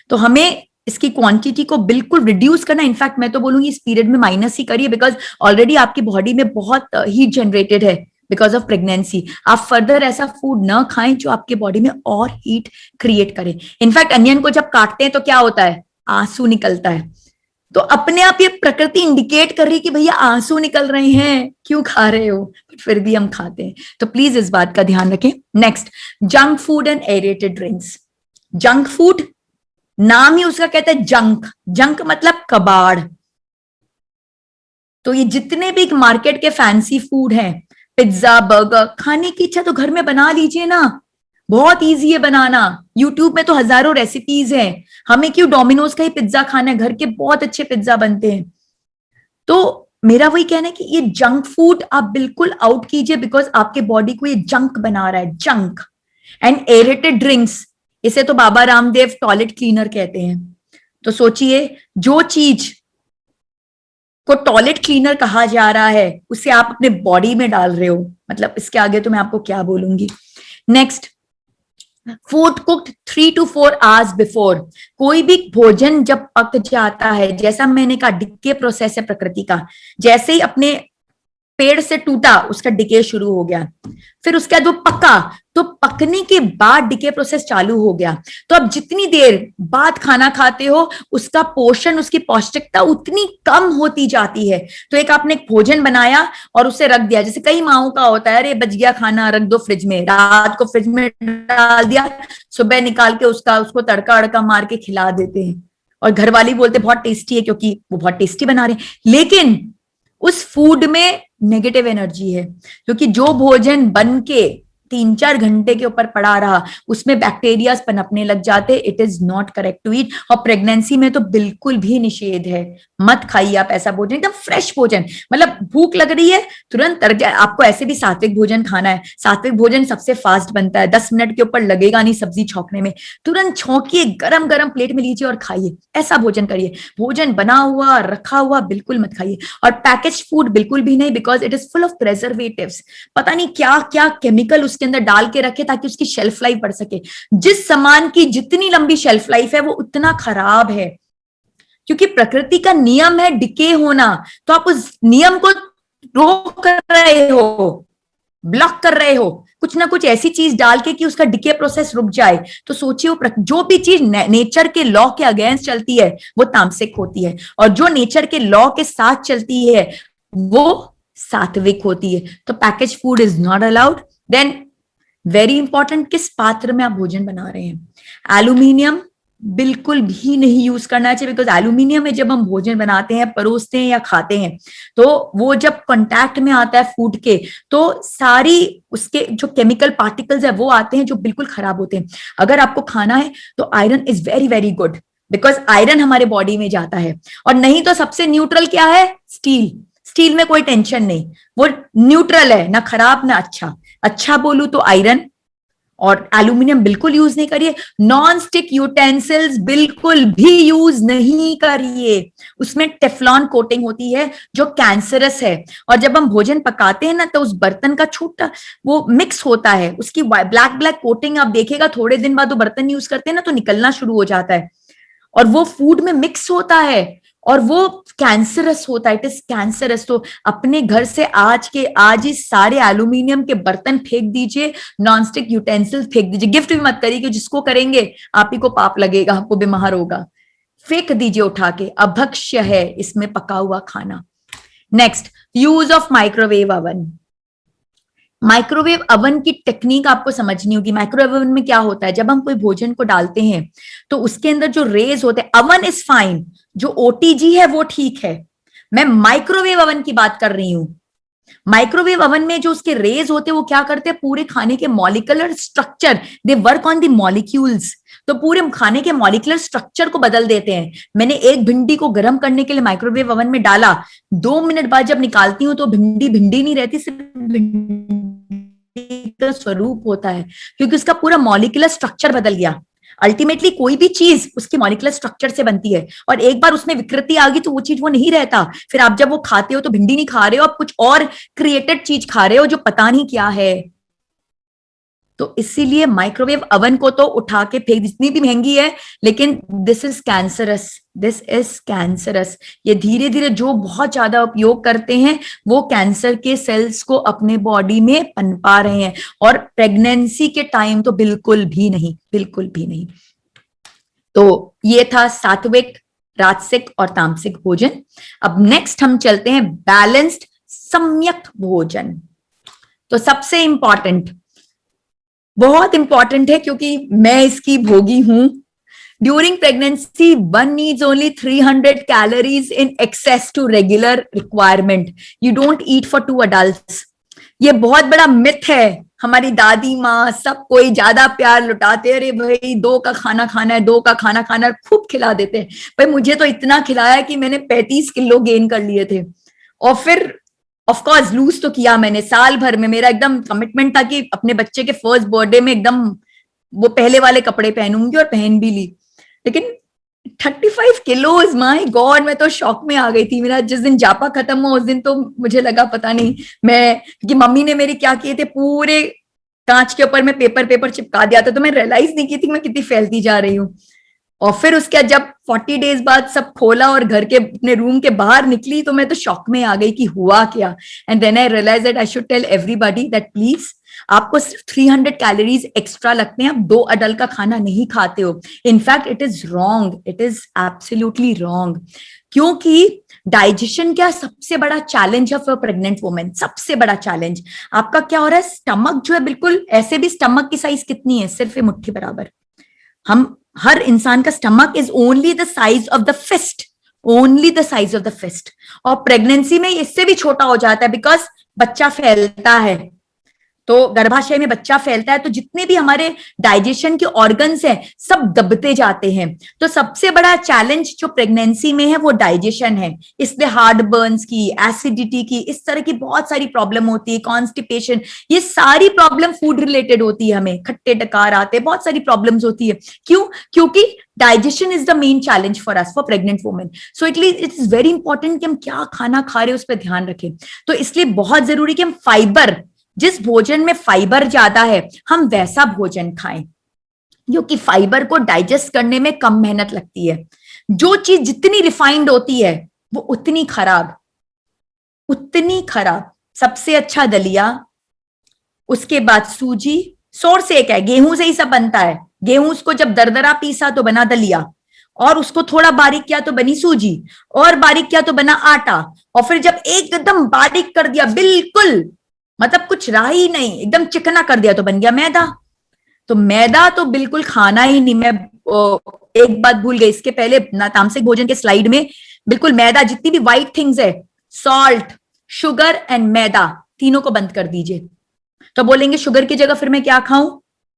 तो हमें इसकी क्वांटिटी को बिल्कुल रिड्यूस करना, इनफैक्ट मैं तो बोलूंगी इस पीरियड में माइनस ही करिए, बिकॉज ऑलरेडी आपकी बॉडी में बहुत हीट जनरेटेड है बिकॉज ऑफ प्रेगनेंसी। आप फर्दर ऐसा फूड ना खाएं जो आपके बॉडी में और हीट क्रिएट करे। इनफैक्ट अनियन को जब काटते हैं तो क्या होता है, आंसू निकलता है। तो अपने आप ये प्रकृति इंडिकेट कर रही है कि भैया आंसू निकल रहे हैं, क्यों खा रहे हो, बट फिर भी हम खाते हैं। तो प्लीज इस बात का ध्यान रखें। Next, junk food and aerated drinks. Junk food, नाम ही उसका कहता है जंक, जंक मतलब कबाड़। तो ये जितने भी मार्केट के फैंसी फूड हैं, पिज्जा बर्गर, खाने की इच्छा तो घर में बना लीजिए ना, बहुत इजी है बनाना। यूट्यूब में तो हजारों रेसिपीज हैं, हमें क्यों डोमिनोज का ही पिज्जा खाना है, घर के बहुत अच्छे पिज्जा बनते हैं। तो मेरा वही कहना है कि ये जंक फूड आप बिल्कुल आउट कीजिए, बिकॉज आपके बॉडी को ये जंक बना रहा है, जंक। एंड एरेटेड ड्रिंक्स, इसे तो बाबा रामदेव टॉयलेट क्लीनर कहते हैं। तो सोचिए, जो चीज को टॉयलेट क्लीनर कहा जा रहा है उसे आप अपने बॉडी में डाल रहे हो, मतलब इसके आगे तो मैं आपको क्या बोलूंगी। Next, food cooked 3 to 4 hours before. कोई भी भोजन जब पक जाता है, जैसा मैंने कहा डिके प्रोसेस है प्रकृति का, जैसे ही अपने पेड़ से टूटा उसका डिके शुरू हो गया, फिर उसके बाद वो पका, तो पकने के बाद डिके प्रोसेस चालू हो गया। तो अब जितनी देर बाद खाना खाते हो उसका पोषण, उसकी पौष्टिकता उतनी कम होती जाती है। तो एक आपने एक भोजन बनाया और उसे रख दिया, जैसे कई माओं का होता है, अरे बच गया खाना, रख दो फ्रिज में, रात को फ्रिज में डाल दिया, सुबह निकाल के उसको तड़का अड़का मार के खिला देते हैं, और घर वाली बोलते बहुत टेस्टी है क्योंकि वो बहुत टेस्टी बना रहे हैं। लेकिन उस फूड में नेगेटिव एनर्जी है, क्योंकि जो भोजन बन के 3-4 घंटे के ऊपर पड़ा रहा उसमें बैक्टीरियाज पनपने लग जाते। It is not correct to eat, और प्रेगनेंसी में तो बिल्कुल भी निषेध है, मत खाइए आप ऐसा भोजन। एकदम फ्रेश भोजन, मतलब भूख लग रही है तुरंत आपको ऐसे भी सात्विक भोजन खाना है, सात्विक भोजन सबसे फास्ट बनता है, 10 मिनट के ऊपर लगेगा नहीं सब्जी छौंकने में, तुरंत छौंकिए, गरम गरम प्लेट में लीजिए और खाइए, ऐसा भोजन करिए। भोजन बना हुआ रखा हुआ बिल्कुल मत खाइए, और पैकेज फूड बिल्कुल भी नहीं, because it is full of preservatives, पता नहीं क्या क्या केमिकल उसके अंदर डाल के रखे ताकि उसकी शेल्फ लाइफ बढ़ सके। जिस सामान की जितनी लंबी शेल्फ लाइफ है वो उतना खराब है, क्योंकि प्रकृति का नियम है डिके होना, तो आप उस नियम को रोक रहे हो, ब्लॉक कर रहे हो, कुछ ना कुछ ऐसी चीज डाल के कि उसका डिके प्रोसेस रुक जाए। तो सोचिए, जो भी चीज नेचर के लॉ के अगेंस्ट चलती है वो तामसिक होती है, और जो नेचर के लॉ के साथ चलती है वो सात्विक होती है। तो package food is not allowed. Then very important, किस पात्र में आप भोजन बना रहे हैं। एल्यूमिनियम बिल्कुल भी नहीं यूज करना चाहिए, बिकॉज एल्यूमिनियम में जब हम भोजन बनाते हैं, परोसते हैं या खाते हैं, तो वो जब कांटेक्ट में आता है फूड के, तो सारी उसके जो केमिकल पार्टिकल्स है वो आते हैं जो बिल्कुल खराब होते हैं। अगर आपको खाना है तो iron is very very good, because iron हमारे बॉडी में जाता है। और नहीं तो सबसे न्यूट्रल क्या है? स्टील। स्टील में कोई टेंशन नहीं, वो न्यूट्रल है, ना खराब ना अच्छा। अच्छा बोलूं तो आयरन। और एल्यूमिनियम बिल्कुल यूज नहीं करिए। नॉन स्टिक यूटेंसिल्स बिल्कुल भी यूज नहीं करिए, उसमें टेफ्लॉन कोटिंग होती है जो कैंसरस है। और जब हम भोजन पकाते हैं ना, तो उस बर्तन का छोटा वो मिक्स होता है, उसकी ब्लैक ब्लैक कोटिंग आप देखेगा, थोड़े दिन बाद वो बर्तन यूज करते हैं ना तो निकलना शुरू हो जाता है, और वो फूड में मिक्स होता है और वो कैंसरस होता है, इट इज कैंसरस। तो अपने घर से आज ही सारे एल्यूमिनियम के बर्तन फेंक दीजिए, नॉनस्टिक यूटेंसिल्स फेंक दीजिए। गिफ्ट भी मत करिए, कि जिसको करेंगे आप ही को पाप लगेगा, आपको बीमार होगा। फेंक दीजिए उठा के, अभक्ष्य है इसमें पका हुआ खाना। Next, use of microwave oven. Microwave oven की टेक्निक आपको समझनी होगी। माइक्रोवेव अवन में क्या होता है, जब हम कोई भोजन को डालते हैं तो उसके अंदर जो रेज होते हैं, अवन इज फाइन, जो ओटीजी है वो ठीक है, मैं माइक्रोवेव अवन की बात कर रही हूं। माइक्रोवेव अवन में जो उसके रेज होते हैं वो क्या करते हैं, पूरे खाने के molecular structure, they work on the molecules, तो पूरे खाने के मॉलिक्यूलर स्ट्रक्चर को बदल देते हैं। मैंने एक भिंडी को गर्म करने के लिए माइक्रोवेव अवन में डाला, 2 मिनट बाद जब निकालती हूं तो भिंडी भिंडी नहीं रहती, सिर्फ भिंडी का स्वरूप होता है, क्योंकि उसका पूरा मॉलिक्यूलर स्ट्रक्चर बदल गया। अल्टीमेटली कोई भी चीज उसकी मॉलिक्यूलर स्ट्रक्चर से बनती है, और एक बार उसमें विकृति आ गई तो वो चीज वो नहीं रहता। फिर आप जब वो खाते हो तो भिंडी नहीं खा रहे हो, आप कुछ और क्रिएटेड चीज खा रहे हो जो पता नहीं क्या है। तो इसीलिए माइक्रोवेव अवन को तो उठा के फेंक, जितनी भी महंगी है, लेकिन this is cancerous, this is cancerous. ये धीरे धीरे जो बहुत ज्यादा उपयोग करते हैं वो कैंसर के सेल्स को अपने बॉडी में पनपा रहे हैं, और प्रेगनेंसी के टाइम तो बिल्कुल भी नहीं, बिल्कुल भी नहीं। तो ये था सात्विक, राजसिक और तामसिक भोजन। अब नेक्स्ट हम चलते हैं बैलेंस्ड, सम्यक भोजन। तो सबसे इंपॉर्टेंट, बहुत इंपॉर्टेंट है क्योंकि मैं इसकी भोगी हूं। During pregnancy one needs only 300 calories in excess to regular requirement. You don't eat for 2 adults। ये बहुत बड़ा मिथ है। हमारी दादी माँ सब कोई ज्यादा प्यार लुटाते, अरे भाई 2 का खाना खाना है, 2 का खाना खाना है, खूब खिला देते हैं। भाई मुझे तो इतना खिलाया कि मैंने 35 किलो गेन कर लिए थे। और फिर ऑफ कोर्स लूज तो किया मैंने, साल भर में मेरा एकदम कमिटमेंट था कि अपने बच्चे के फर्स्ट बर्थडे में एकदम वो पहले वाले कपड़े पहनूंगी, और पहन भी ली। लेकिन 35 किलोज, माय गॉड, मैं तो शॉक में आ गई थी। मेरा जिस दिन जापा खत्म हुआ उस दिन तो मुझे लगा पता नहीं मैं, क्योंकि मम्मी ने मेरे क्या किए थे, पूरे कांच के ऊपर में पेपर चिपका दिया था, तो मैं रियलाइज नहीं की थी मैं कितनी फैलती जा रही हूँ। और फिर उसके बाद जब 40 डेज बाद सब खोला और घर के अपने रूम के बाहर निकली तो मैं तो शॉक में आ गई कि हुआ क्या। And then I realize that I should tell everybody that please, आपको सिर्फ 300 कैलोरीज एक्स्ट्रा लगते हैं, आप 2 adult का खाना नहीं खाते हो। In fact it is wrong, it is absolutely wrong, क्योंकि डाइजेशन क्या सबसे बड़ा चैलेंज है फॉर प्रेग्नेंट वुमेन। सबसे बड़ा चैलेंज आपका क्या हो रहा है, स्टमक जो है बिल्कुल, ऐसे भी स्टमक की साइज कितनी है, सिर्फ मुट्ठी बराबर। हम हर इंसान का stomach is only the size of the fist, only the size of the fist. और प्रेगनेंसी में इससे भी छोटा हो जाता है, बिकॉज बच्चा फैलता है, तो गर्भाशय में बच्चा फैलता है, तो जितने भी हमारे डाइजेशन के ऑर्गन्स हैं सब दबते जाते हैं। तो सबसे बड़ा चैलेंज जो प्रेगनेंसी में है वो डाइजेशन है। इसलिए हार्ट बर्न्स की, एसिडिटी की, इस तरह की बहुत सारी प्रॉब्लम होती है, कॉन्स्टिपेशन, ये सारी प्रॉब्लम फूड रिलेटेड होती है। हमें खट्टे डकार आते हैं, बहुत सारी प्रॉब्लम्स होती है। क्यों? क्योंकि digestion is the main challenge for us, for pregnant women. So it is very important कि हम क्या खाना खा रहे हैं उस पर ध्यान रखें। तो इसलिए बहुत जरूरी कि हम फाइबर, जिस भोजन में फाइबर ज्यादा है हम वैसा भोजन खाएं, क्योंकि फाइबर को डाइजेस्ट करने में कम मेहनत लगती है। जो चीज जितनी रिफाइंड होती है वो उतनी खराब, उतनी खराब। सबसे अच्छा दलिया, उसके बाद सूजी, सोर्स एक है, गेहूं से ही सब बनता है। गेहूं उसको जब दरदरा पीसा तो बना दलिया, और उसको थोड़ा बारीक किया तो बनी सूजी, और बारीक किया तो बना आटा, और फिर जब एकदम बारीक कर दिया, बिल्कुल मतलब कुछ रहा ही नहीं, एकदम चिकना कर दिया तो बन गया मैदा। तो मैदा तो बिल्कुल खाना ही नहीं। मैं एक बात भूल गई, इसके पहले तामसिक भोजन के स्लाइड में बिल्कुल मैदा, जितनी भी व्हाइट थिंग्स है, सॉल्ट, शुगर एंड मैदा, तीनों को बंद कर दीजिए। तो बोलेंगे शुगर की जगह फिर मैं क्या खाऊं?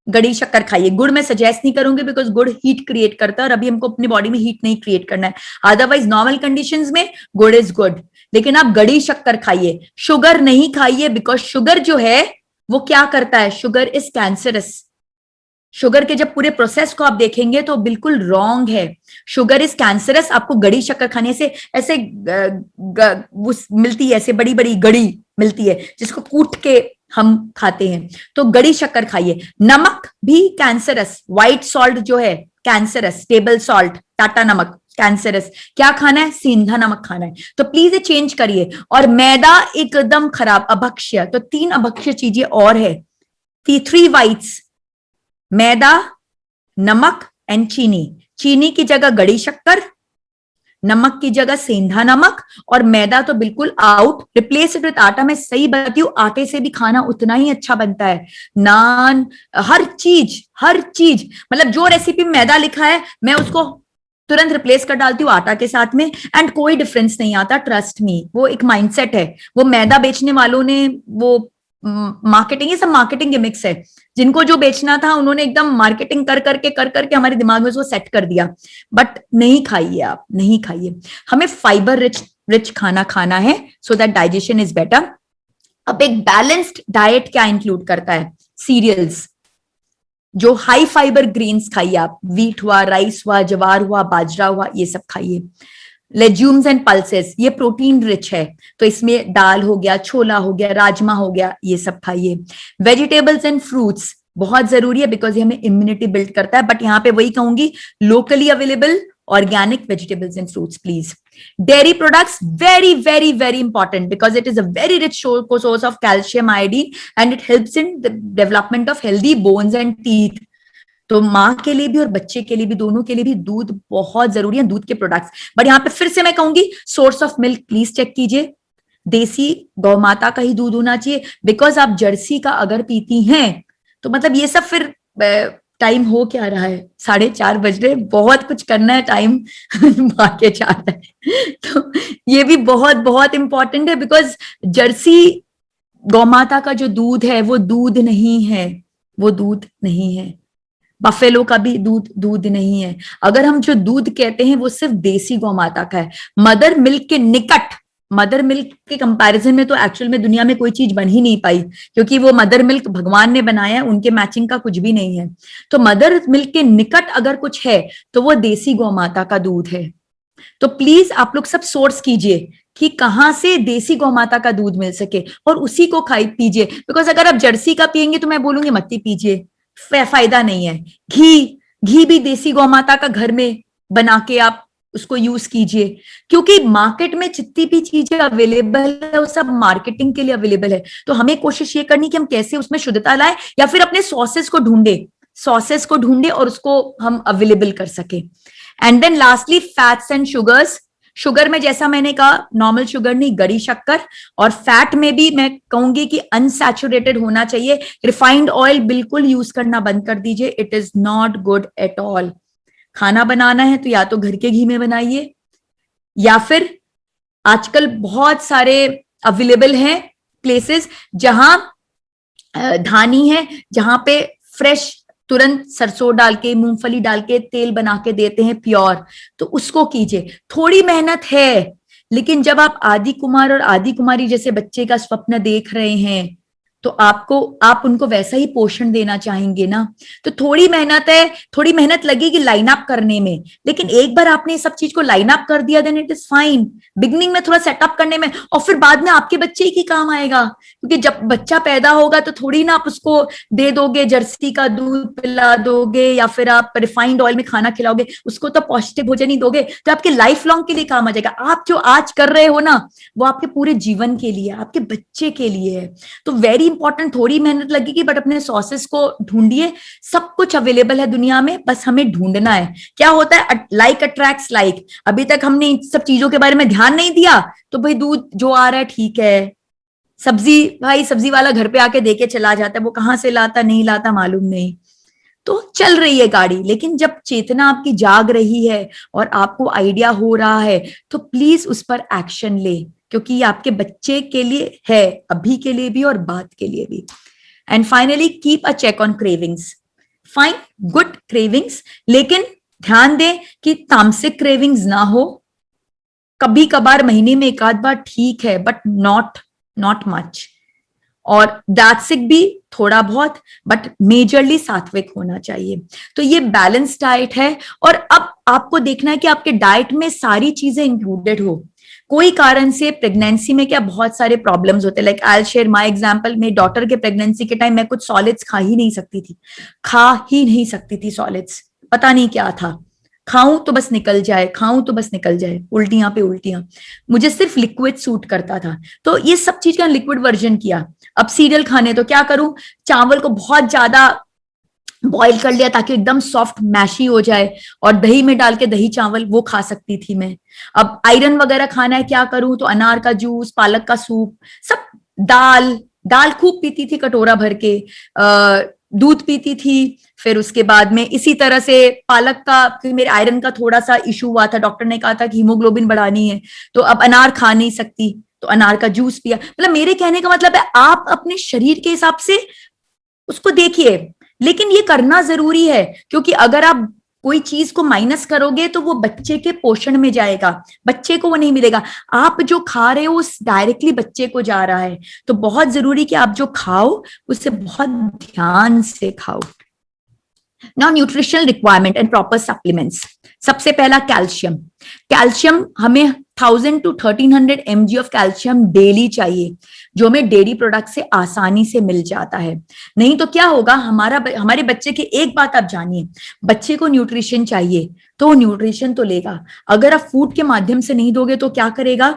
गड़ी शक्कर खाइए। गुड़ मैं सजेस्ट नहीं करूंगी बिकॉज गुड़ हीट क्रिएट करता है और अभी हमको अपनी बॉडी में हीट नहीं क्रिएट करना है। अदरवाइज नॉर्मल कंडीशंस में गुड़ इज गुड, लेकिन आप गड़ी शक्कर खाइए, शुगर नहीं खाइए, बिकॉज शुगर जो है वो क्या करता है? Sugar is cancerous. शुगर के जब पूरे प्रोसेस को आप देखेंगे तो बिल्कुल रॉन्ग है। Sugar is cancerous. आपको गड़ी शक्कर खाने से ऐसे मिलती है, ऐसे बड़ी बड़ी गड़ी मिलती है जिसको कूट के हम खाते हैं, तो गड़ी शक्कर खाइए। नमक भी कैंसरस, व्हाइट सॉल्ट जो है कैंसरस, टेबल सॉल्ट, टाटा नमक कैंसरस। क्या खाना है? सेंधा नमक खाना है। तो प्लीज ये चेंज करिए। और मैदा एकदम खराब, अभक्ष्य। तो 3 अभक्ष्य चीजें और है, 3 वाइट्स, मैदा, नमक एंड चीनी। चीनी की जगह गड़ी शक्कर, नमक की जगह सेंधा नमक, और मैदा तो बिल्कुल आउट, रिप्लेस इट विद आटा। मैं सही बताती हूँ, आटे से भी खाना उतना ही अच्छा बनता है। नान, हर चीज, हर चीज, मतलब जो रेसिपी में मैदा लिखा है मैं उसको तुरंत रिप्लेस कर डालती हूँ आटा के साथ में, एंड कोई डिफरेंस नहीं आता, ट्रस्ट मी। वो एक माइंडसेट है, वो मैदा बेचने वालों ने वो मार्केटिंग, ये सब मार्केटिंग गिमिक्स है। जिनको जो बेचना था उन्होंने एकदम मार्केटिंग कर करके हमारे दिमाग में उसको सेट कर दिया। बट नहीं खाइए, आप नहीं खाइए। हमें फाइबर रिच खाना खाना है so that digestion is better. अब एक बैलेंस्ड डाइट क्या इंक्लूड करता है? सीरियल्स, जो हाई फाइबर ग्रेन्स खाइए आप, व्हीट हुआ, राइस हुआ, जवार हुआ, बाजरा हुआ, ये सब खाइए। लेज्यूम्स एंड पल्सेस, ये प्रोटीन रिच है, तो इसमें दाल हो गया, छोला हो गया, राजमा हो गया, ये सब खाइए। वेजिटेबल्स एंड फ्रूट्स बहुत जरूरी है बिकॉज ये हमें इम्यूनिटी बिल्ड करता है। बट यहां पे वही कहूंगी, locally available organic vegetables and fruits, please. Dairy products, very, very, very important because it is a very rich source of calcium, iodine, and it helps in the development of healthy bones and teeth. तो माँ के लिए भी और बच्चे के लिए भी, दोनों के लिए भी दूध बहुत जरूरी है, दूध के प्रोडक्ट्स। बट यहाँ पे फिर से मैं कहूंगी, source of milk please check कीजिए, देसी गौ माता का ही दूध होना चाहिए। बिकॉज आप जर्सी का अगर पीती हैं तो मतलब ये सब फिर टाइम हो क्या रहा है, 4:30 बज रहे, बहुत कुछ करना है, टाइम भागे जा रहा है। तो ये भी बहुत बहुत इंपॉर्टेंट है बिकॉज जर्सी गौमाता का जो दूध है वो दूध नहीं है, वो दूध नहीं है। बफेलो का भी दूध नहीं है। अगर हम जो दूध कहते हैं वो सिर्फ देसी गौमाता का है। मदर मिल्क के निकट, मदर मिल्क के कंपैरिजन में तो एक्चुअल में दुनिया में कोई चीज बन ही नहीं पाई, क्योंकि वो मदर मिल्क भगवान ने बनाया, उनके मैचिंग का कुछ भी नहीं है। तो मदर मिल्क के निकट अगर कुछ है तो वो देसी गौमाता का दूध है। तो प्लीज आप लोग सब सोर्स कीजिए कि कहां से देसी गौमाता का दूध मिल सके और उसी को खाई पीजिए। बिकॉज अगर आप जर्सी का पियेंगे तो मैं बोलूंगी मत ही पीजिए, फायदा नहीं है। घी भी देसी गौमाता का घर में बना के आप उसको यूज कीजिए, क्योंकि मार्केट में जितनी भी चीजें अवेलेबल है वो सब मार्केटिंग के लिए अवेलेबल है। तो हमें कोशिश ये करनी कि हम कैसे उसमें शुद्धता लाए, या फिर अपने सॉसेस को ढूंढे और उसको हम अवेलेबल कर सके। And then lastly, fats and sugars. Sugar में जैसा मैंने कहा, नॉर्मल शुगर नहीं, गड़ी शक्कर। और फैट में भी मैं कहूंगी कि अनसैचुरेटेड होना चाहिए। रिफाइंड ऑयल बिल्कुल यूज करना बंद कर दीजिए, it is not good at all. खाना बनाना है तो या तो घर के घी में बनाइए, या फिर आजकल बहुत सारे अवेलेबल हैं प्लेसेस जहां धानी है, जहां पे फ्रेश तुरंत सरसों डाल के, मूंगफली डाल के तेल बना के देते हैं प्योर, तो उसको कीजिए। थोड़ी मेहनत है, लेकिन जब आप आदि कुमार और आदि कुमारी जैसे बच्चे का स्वप्न देख रहे हैं तो आप उनको वैसा ही पोषण देना चाहेंगे ना। तो थोड़ी मेहनत है, थोड़ी मेहनत लगेगी लाइन अप करने में, लेकिन एक बार आपने ये सब चीज को लाइन अप कर दिया then it is fine. Beginning में थोड़ा सेटअप करने में, और फिर बाद में आपके बच्चे ही की काम आएगा, क्योंकि जब बच्चा पैदा होगा तो थोड़ी ना आप उसको दे दोगे, जर्सी का दूध पिला दोगे या फिर आप रिफाइंड ऑयल में खाना खिलाओगे, उसको तो पौष्टिक भोजन ही दोगे तो आपके लाइफ लॉन्ग के लिए काम आ जाएगा। आप जो आज कर रहे हो ना वो आपके पूरे जीवन के लिए, आपके बच्चे के लिए है। तो वेरी इंपॉर्टेंट, थोड़ी मेहनत लगेगी बट अपने सॉसेस को ढूंढिए। सब कुछ अवेलेबल है दुनिया में, बस हमें ढूंढना है। क्या होता है, लाइक अट्रैक्ट्स लाइक। अभी तक हमने इन सब चीजों के बारे में ध्यान नहीं दिया तो भाई दूध जो आ रहा है ठीक है, सब्जी भाई सब्जी वाला घर पे आके देके चला जाता है, वो कहां से लाता नहीं लाता मालूम नहीं। तो चल रही है गाड़ी, लेकिन जब चेतना आपकी जाग रही है और आपको आइडिया हो रहा है तो प्लीज उस पर एक्शन ले, क्योंकि ये आपके बच्चे के लिए है, अभी के लिए भी और बाद के लिए भी। And finally keep a check on cravings. Fine, good cravings, लेकिन ध्यान दें कि तामसिक क्रेविंग्स ना हो। कभी कभार महीने में एक आध बार ठीक है, बट नॉट मच। और दैट्सिक भी थोड़ा बहुत, बट मेजरली सात्विक होना चाहिए। तो ये बैलेंस डाइट है। और अब आपको देखना है कि आपके डाइट में सारी चीजें इंक्लूडेड हो। कोई कारण से प्रेगनेंसी में क्या बहुत सारे प्रॉब्लम्स होते हैं, like I share my example. मेरी डॉटर के प्रेगनेंसी के टाइम मैं कुछ सॉलिड्स खा ही नहीं सकती थी सॉलिड्स। पता नहीं क्या था, खाऊं तो बस निकल जाए, उल्टियां पे उल्टियां। मुझे सिर्फ लिक्विड सूट करता था, तो ये सब चीज का लिक्विड वर्जन किया। अब सीरियल खाने, तो क्या करूं, चावल को बहुत ज्यादा बॉईल कर लिया ताकि एकदम सॉफ्ट मैशी हो जाए, और दही में डाल के दही चावल वो खा सकती थी मैं। अब आयरन वगैरह खाना है, क्या करूं, तो अनार का जूस, पालक का सूप, सब। दाल खूब पीती थी कटोरा भर के, दूध पीती थी। फिर उसके बाद में इसी तरह से पालक का, क्योंकि मेरे आयरन का थोड़ा सा इशू हुआ था, डॉक्टर ने कहा था कि हीमोग्लोबिन बढ़ानी है, तो अब अनार खा नहीं सकती, तो अनार का जूस पिया। मतलब मेरे कहने का मतलब है, आप अपने शरीर के हिसाब से उसको देखिए, लेकिन ये करना जरूरी है, क्योंकि अगर आप कोई चीज को माइनस करोगे तो वो बच्चे के पोषण में जाएगा, बच्चे को वो नहीं मिलेगा। आप जो खा रहे हो उस डायरेक्टली बच्चे को जा रहा है, तो बहुत जरूरी कि आप जो खाओ उसे बहुत ध्यान से खाओ। Now nutritional requirement and proper supplements. सबसे पहला कैल्शियम हमें 1000 to 1300 mg of calcium daily चाहिए, जो हमें डेयरी प्रोडक्ट से आसानी से मिल जाता है। नहीं तो क्या होगा, हमारे बच्चे की एक बात आप जानिए, बच्चे को न्यूट्रिशन चाहिए तो न्यूट्रिशन तो लेगा, अगर आप फूड के माध्यम से नहीं दोगे तो क्या करेगा,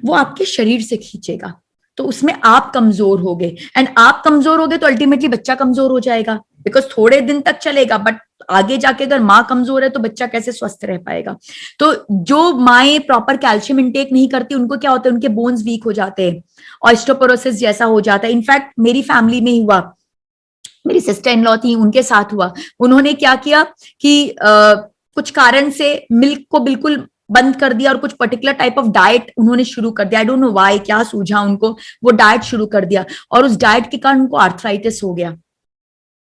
वो आपके शरीर से खींचेगा, तो उसमें आप कमजोर हो गए। एंड आप कमजोर हो गए तो अल्टीमेटली बच्चा कमजोर हो जाएगा, बिकॉज थोड़े दिन तक चलेगा, बट आगे जाके अगर माँ कमजोर है तो बच्चा कैसे स्वस्थ रह पाएगा। तो जो माएँ प्रॉपर कैल्शियम इंटेक नहीं करती, उनको क्या होता है, उनके बोन्स वीक हो जाते हैं, ऑस्टियोपोरोसिस जैसा हो जाता है। इनफैक्ट मेरी फैमिली में ही हुआ, मेरी सिस्टर इन लॉ थी, उनके साथ हुआ। उन्होंने क्या किया कि कुछ कारण से मिल्क को बिल्कुल बंद कर दिया और कुछ पर्टिकुलर टाइप ऑफ डाइट उन्होंने शुरू कर दिया। आई डोंट नो व्हाई, क्या सूझा उनको, वो डाइट शुरू कर दिया, और उस डाइट के कारण उनको आर्थराइटिस हो गया,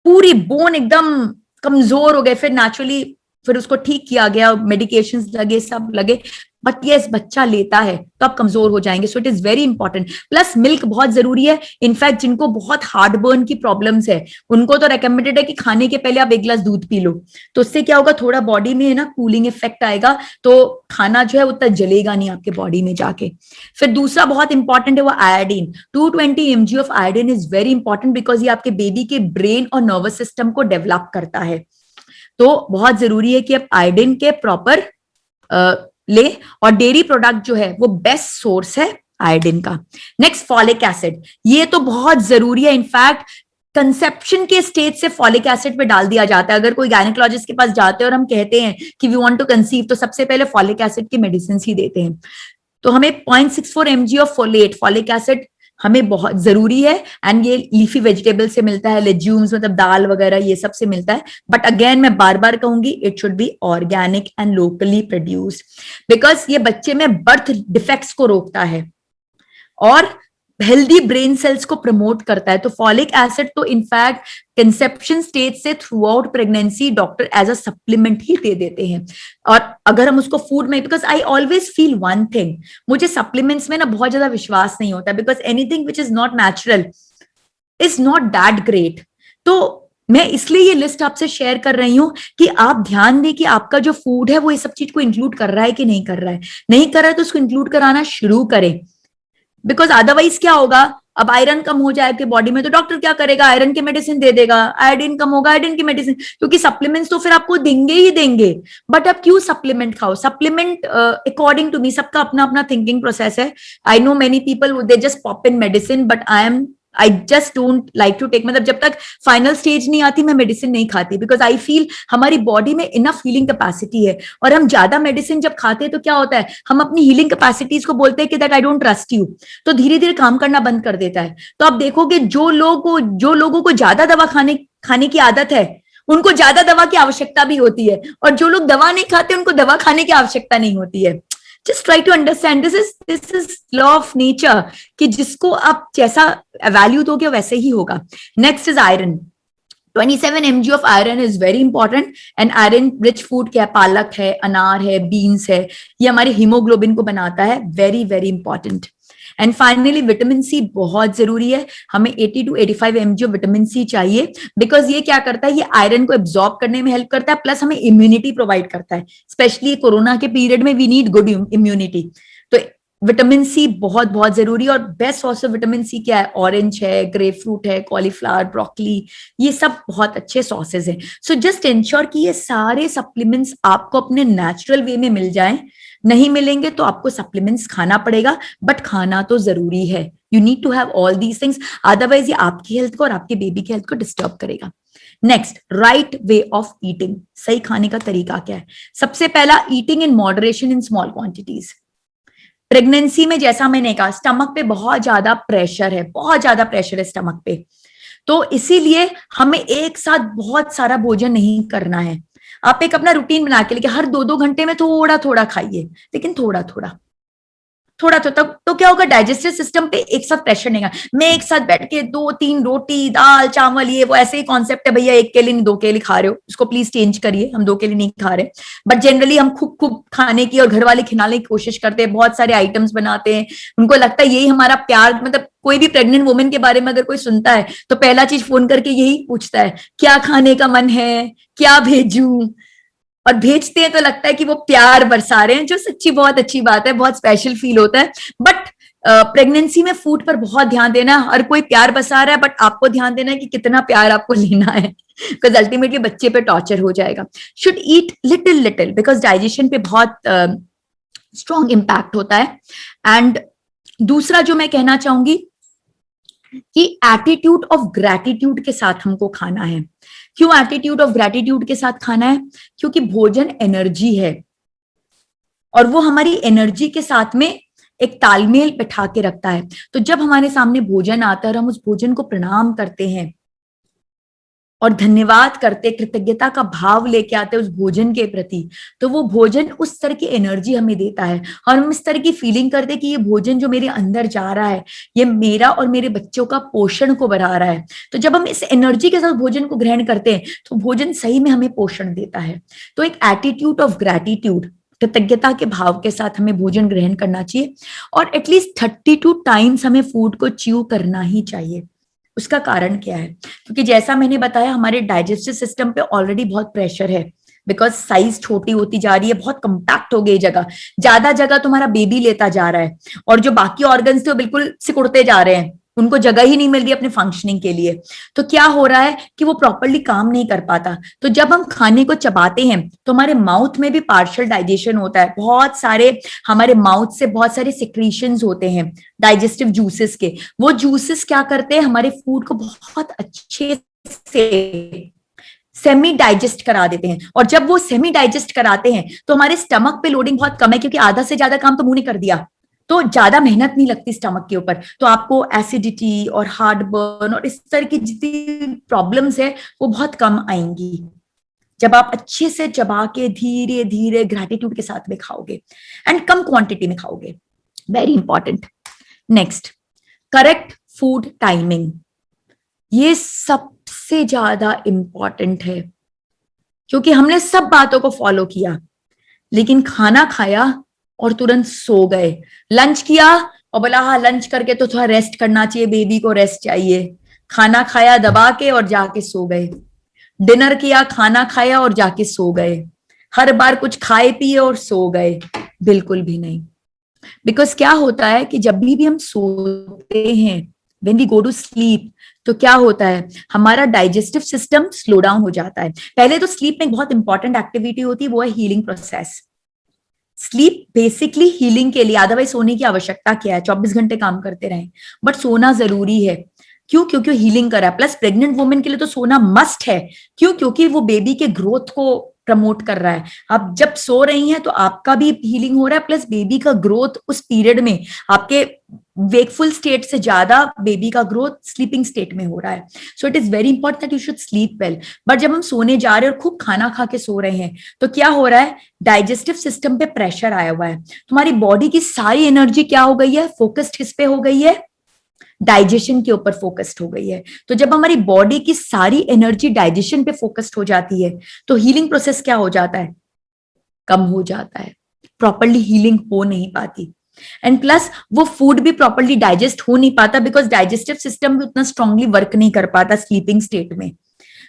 पूरी बोन एकदम कमजोर हो गए। फिर नेचुरली फिर उसको ठीक किया गया, मेडिकेशंस लगे, सब लगे, बट यस बच्चा लेता है तो आप कमजोर हो जाएंगे। सो it is very important. Plus milk बहुत जरूरी है। इनफैक्ट जिनको बहुत हार्ट बर्न की प्रॉब्लम्स है, उनको तो रेकमेंडेड है कि खाने के पहले आप 1 गिलास दूध पी लो, तो उससे क्या होगा, थोड़ा बॉडी में है ना कूलिंग इफेक्ट आएगा, तो खाना जो है उतना जलेगा नहीं आपके बॉडी में जाके। फिर दूसरा बहुत इंपॉर्टेंट है वो iodine. 220 mg of iodine is very important, because ये आपके बेबी के ब्रेन और नर्वस सिस्टम को डेवलप करता है। तो बहुत जरूरी है कि आप आयोडीन के प्रॉपर ले, और डेयरी प्रोडक्ट जो है वो बेस्ट सोर्स है आयोडीन का। नेक्स्ट फॉलिक एसिड, ये तो बहुत जरूरी है। इनफैक्ट कंसेप्शन के स्टेज से फॉलिक एसिड पे डाल दिया जाता है। अगर कोई गायनेकोलॉजिस्ट के पास जाते हैं और हम कहते हैं कि वी वांट टू कंसीव, तो सबसे पहले फॉलिक एसिड की मेडिसिन ही देते हैं। तो हमें 0.64 mg ऑफ फॉलिक एसिड हमें बहुत जरूरी है। एंड ये लीफी वेजिटेबल से मिलता है, लेज्यूम्स मतलब दाल वगैरह ये सब से मिलता है। बट अगेन मैं बार बार कहूंगी, it should be organic and locally produced, because ये बच्चे में बर्थ डिफेक्ट्स को रोकता है और हेल्दी ब्रेन सेल्स को प्रमोट करता है। तो फॉलिक एसिड तो इनफैक्ट कंसेप्शन स्टेज से throughout pregnancy doctor as a supplement ही दे देते हैं। और अगर हम उसको फूड में, because I always feel one thing, मुझे सप्लीमेंट्स में ना बहुत ज्यादा विश्वास नहीं होता, because anything which is not natural is not that great. तो मैं इसलिए ये लिस्ट आपसे शेयर कर रही हूं कि आप ध्यान दें कि आपका जो फूड है वो ये सब चीज को इंक्लूड कर रहा है कि नहीं कर रहा है। नहीं कर रहा है तो उसको इंक्लूड कराना शुरू करें, बिकॉज अदरवाइज क्या होगा, अब आयरन कम हो जाए आपके बॉडी में तो डॉक्टर क्या करेगा, आयरन की मेडिसिन दे देगा। आयोडीन कम होगा, आयोडीन की मेडिसिन, क्योंकि सप्लीमेंट्स तो फिर आपको देंगे ही देंगे। बट आप क्यों सप्लीमेंट खाओ? सप्लीमेंट अकॉर्डिंग टू मी, सबका अपना अपना थिंकिंग प्रोसेस है। I know many people they just pop in medicine, but I just don't like to take, मतलब जब तक फाइनल स्टेज नहीं आती मैं मेडिसिन नहीं खाती, बिकॉज आई फील हमारी बॉडी में इनफ हीलिंग कैपेसिटी है। और हम ज्यादा मेडिसिन जब खाते हैं तो क्या होता है, हम अपनी हीलिंग कैपेसिटीज को बोलते हैं कि that I don't trust you, तो धीरे धीरे काम करना बंद कर देता है। तो आप देखोगे जो लोगों को ज्यादा दवा खाने की आदत है, उनको ज्यादा दवा की आवश्यकता भी होती है, और जो लोग दवा नहीं खाते उनको दवा खाने की आवश्यकता नहीं होती है। Just try to understand, this is law of nature, कि जिसको आप जैसा वैल्यू दोगे वैसे ही होगा। Next is iron. 27 mg of iron is very important. And iron rich food क्या है? पालक है, अनार है, बीन्स है, ये हमारे हीमोग्लोबिन को बनाता है, very very important. And finally vitamin C बहुत जरूरी है, हमें 80 to 85 mg of vitamin C चाहिए, बिकॉज ये क्या करता है, ये आयरन को एब्जॉर्ब करने में हेल्प करता है, प्लस हमें इम्यूनिटी प्रोवाइड करता है, स्पेशली कोरोना के पीरियड में वी नीड गुड इम्यूनिटी। तो विटामिन सी बहुत बहुत जरूरी है। और best source of vitamin C क्या है? ऑरेंज है, ग्रेप फ्रूट है, कॉलीफ्लावर, ब्रोकली, ये सब बहुत अच्छे सोर्सेज हैं। सो जस्ट इंश्योर कि ये सारे सप्लीमेंट्स आपको अपने नेचुरल वे में मिल जाएं। नहीं मिलेंगे तो आपको सप्लीमेंट्स खाना पड़ेगा, बट खाना तो जरूरी है। You need to have all these things, otherwise ये आपकी हेल्थ को और आपके बेबी की हेल्थ को डिस्टर्ब करेगा। Next, right way of eating. सही खाने का तरीका क्या है? सबसे पहला, eating in moderation in small quantities. Pregnancy में जैसा मैंने कहा, स्टमक पे बहुत ज्यादा प्रेशर है, बहुत ज्यादा प्रेशर है स्टमक पे, तो इसीलिए हमें एक साथ बहुत सारा भोजन नहीं करना है। आप एक अपना रूटीन बना के लेके हर 2-2 घंटे में थोड़ा थोड़ा खाइए, लेकिन थोड़ा थोड़ा थोड़ा तो तक, तो क्या होगा, डाइजेस्टिव सिस्टम पे एक साथ प्रेशर नहीं आएगा। मैं एक साथ बैठ के 2-3 रोटी, दाल, चावल, ये वो ऐसे ही कॉन्सेप्ट है भैया, एक के लिए नहीं 2 के लिए खा रहे हो, उसको प्लीज चेंज करिए, हम 2 के लिए नहीं खा रहे। बट जनरली हम खूब खूब खाने की और घर वाले खिलाने की कोशिश करते हैं, बहुत सारे आइटम्स बनाते हैं, उनको लगता है यही हमारा प्यार। मतलब कोई भी प्रेग्नेंट वुमेन के बारे में अगर कोई सुनता है तो पहला चीज फोन करके यही पूछता है, क्या खाने का मन है, क्या भेजूं, और भेजते हैं तो लगता है कि वो प्यार बरसा रहे हैं, जो सच्ची बहुत अच्छी बात है, बहुत स्पेशल फील होता है। बट प्रेगनेंसी में फूड पर बहुत ध्यान देना है। हर कोई प्यार बरसा रहा है, बट आपको ध्यान देना है कि कितना प्यार आपको लेना है, बिकॉज अल्टीमेटली बच्चे पे टॉर्चर हो जाएगा। Should eat little little, because digestion पे बहुत स्ट्रॉन्ग इम्पैक्ट होता है। एंड दूसरा जो मैं कहना चाहूंगी कि एटीट्यूड ऑफ ग्रैटिट्यूड के साथ हमको खाना है। क्यों एटीट्यूड ऑफ ग्रैटिट्यूड के साथ खाना है? क्योंकि भोजन एनर्जी है, और वो हमारी एनर्जी के साथ में एक तालमेल बैठा के रखता है। तो जब हमारे सामने भोजन आता है और हम उस भोजन को प्रणाम करते हैं और धन्यवाद करते, कृतज्ञता का भाव लेके आते हैं उस भोजन के प्रति, तो वो भोजन उस तरह की एनर्जी हमें देता है, और हम इस तरह की फीलिंग करते हैं कि ये भोजन जो मेरे अंदर जा रहा है, ये मेरा और मेरे बच्चों का पोषण को बढ़ा रहा है। तो जब हम इस एनर्जी के साथ भोजन को ग्रहण करते हैं तो भोजन सही में हमें पोषण देता है। तो एक एटीट्यूड ऑफ ग्रैटिट्यूड, कृतज्ञता के भाव के साथ हमें भोजन ग्रहण करना चाहिए, और एटलीस्ट 32 टाइम्स हमें फूड को च्यू करना ही चाहिए। उसका कारण क्या है? क्योंकि जैसा मैंने बताया, हमारे डाइजेस्टिव सिस्टम पे ऑलरेडी बहुत प्रेशर है, बिकॉज साइज छोटी होती जा रही है, बहुत कंपैक्ट हो गई जगह, ज्यादा जगह तुम्हारा बेबी लेता जा रहा है, और जो बाकी ऑर्गन्स थे वो बिल्कुल सिकुड़ते जा रहे हैं, उनको जगह ही नहीं मिल रही अपने फंक्शनिंग के लिए। तो क्या हो रहा है कि वो प्रॉपरली काम नहीं कर पाता। तो जब हम खाने को चबाते हैं तो हमारे माउथ में भी पार्शियल डाइजेशन होता है, बहुत सारे हमारे माउथ से बहुत सारे सिक्रीशंस होते हैं डाइजेस्टिव जूसेस के। वो जूसेस क्या करते हैं, हमारे फूड को बहुत अच्छे से सेमी डाइजेस्ट करा देते हैं, और जब वो सेमी डाइजेस्ट कराते हैं तो हमारे स्टमक पे लोडिंग बहुत कम है, क्योंकि आधा से ज्यादा काम तो मुंह ने कर दिया, तो ज्यादा मेहनत नहीं लगती स्टमक के ऊपर। तो आपको एसिडिटी और हार्ट बर्न और इस तरह की जितनी प्रॉब्लम्स है वो बहुत कम आएंगी, जब आप अच्छे से चबा के धीरे धीरे ग्रैटिट्यूड के साथ में खाओगे, एंड कम क्वांटिटी में खाओगे। Very important. Next, correct food timing. ये सबसे ज्यादा इंपॉर्टेंट है, क्योंकि हमने सब बातों को फॉलो किया, लेकिन खाना खाया और तुरंत सो गए। लंच किया और बोला हाँ लंच करके तो थोड़ा रेस्ट करना चाहिए, बेबी को रेस्ट चाहिए, खाना खाया दबा के और जाके सो गए। डिनर किया, खाना खाया और जाके सो गए। हर बार कुछ खाए पिए और सो गए, बिल्कुल भी नहीं। बिकॉज क्या होता है कि जब भी हम सोते हैं, when we go to sleep, तो क्या होता है, हमारा डाइजेस्टिव सिस्टम स्लो डाउन हो जाता है। पहले तो स्लीप में एक बहुत इंपॉर्टेंट एक्टिविटी होती है, वो है healing process. Sleep basically healing के लिए, अदरवाइज सोने की आवश्यकता क्या है, 24 घंटे काम करते रहें, बट सोना जरूरी है। क्यों? क्योंकि हीलिंग करा। प्लस प्रेग्नेंट वुमेन के लिए तो सोना मस्ट है। क्यों? क्योंकि वो बेबी के ग्रोथ को प्रमोट कर रहा है। आप जब सो रही हैं तो आपका भी हीलिंग हो रहा है, प्लस बेबी का ग्रोथ उस पीरियड में आपके वेकफुल स्टेट से ज्यादा बेबी का ग्रोथ स्लीपिंग स्टेट में हो रहा है। सो it is very important that you should sleep well. But जब हम सोने जा रहे हैं और खूब खाना खा के सो रहे हैं तो क्या हो रहा है, डाइजेस्टिव सिस्टम पे प्रेशर आया हुआ है, तुम्हारी बॉडी की सारी एनर्जी क्या हो गई है, फोकस्ड किस पे हो गई है, डाइजेशन के ऊपर फोकस्ड हो गई है। तो जब हमारी बॉडी की सारी एनर्जी डाइजेशन पे फोकस्ड हो जाती है तो हीलिंग प्रोसेस क्या हो जाता है, कम हो जाता है, प्रॉपरली हीलिंग हो नहीं पाती। एंड प्लस वो फूड भी प्रॉपरली डाइजेस्ट हो नहीं पाता बिकॉज डाइजेस्टिव सिस्टम भी उतना स्ट्रांगली वर्क नहीं कर पाता स्लीपिंग स्टेट में।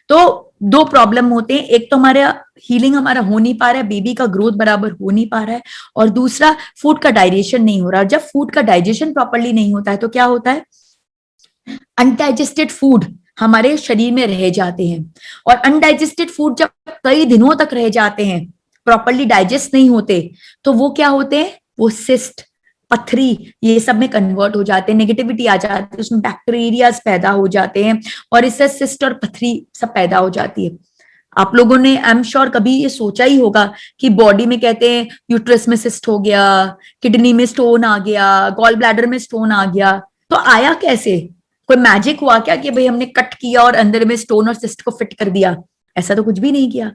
तो दो प्रॉब्लम होते हैं, एक तो हमारा हीलिंग हमारा हो नहीं पा रहा है, बेबी का ग्रोथ बराबर हो नहीं पा रहा है, और दूसरा फूड का डाइजेशन नहीं हो रहा। जब फूड का डाइजेशन प्रॉपरली नहीं होता है तो क्या होता है, अनडाइजेस्टेड फूड हमारे शरीर में रह जाते हैं, और अनडाइजेस्टेड फूड जब कई दिनों तक रह जाते हैं, प्रॉपरली डाइजेस्ट नहीं होते, तो वो क्या होते हैं, वो सिस्ट, पथरी, ये सब में कन्वर्ट हो जाते हैं, नेगेटिविटी आ जाती है, उसमें बैक्टीरियाज पैदा हो जाते हैं और इससे सिस्ट और पथरी सब पैदा हो जाती है। आप लोगों ने आई एम श्योर कभी ये सोचा ही होगा कि बॉडी में कहते हैं यूट्रस में सिस्ट हो गया, किडनी में स्टोन आ गया, गॉल ब्लैडर में स्टोन आ गया, तो आया कैसे, कोई मैजिक हुआ क्या कि भाई हमने कट किया और अंदर में स्टोन और सिस्ट को फिट कर दिया, ऐसा तो कुछ भी नहीं किया।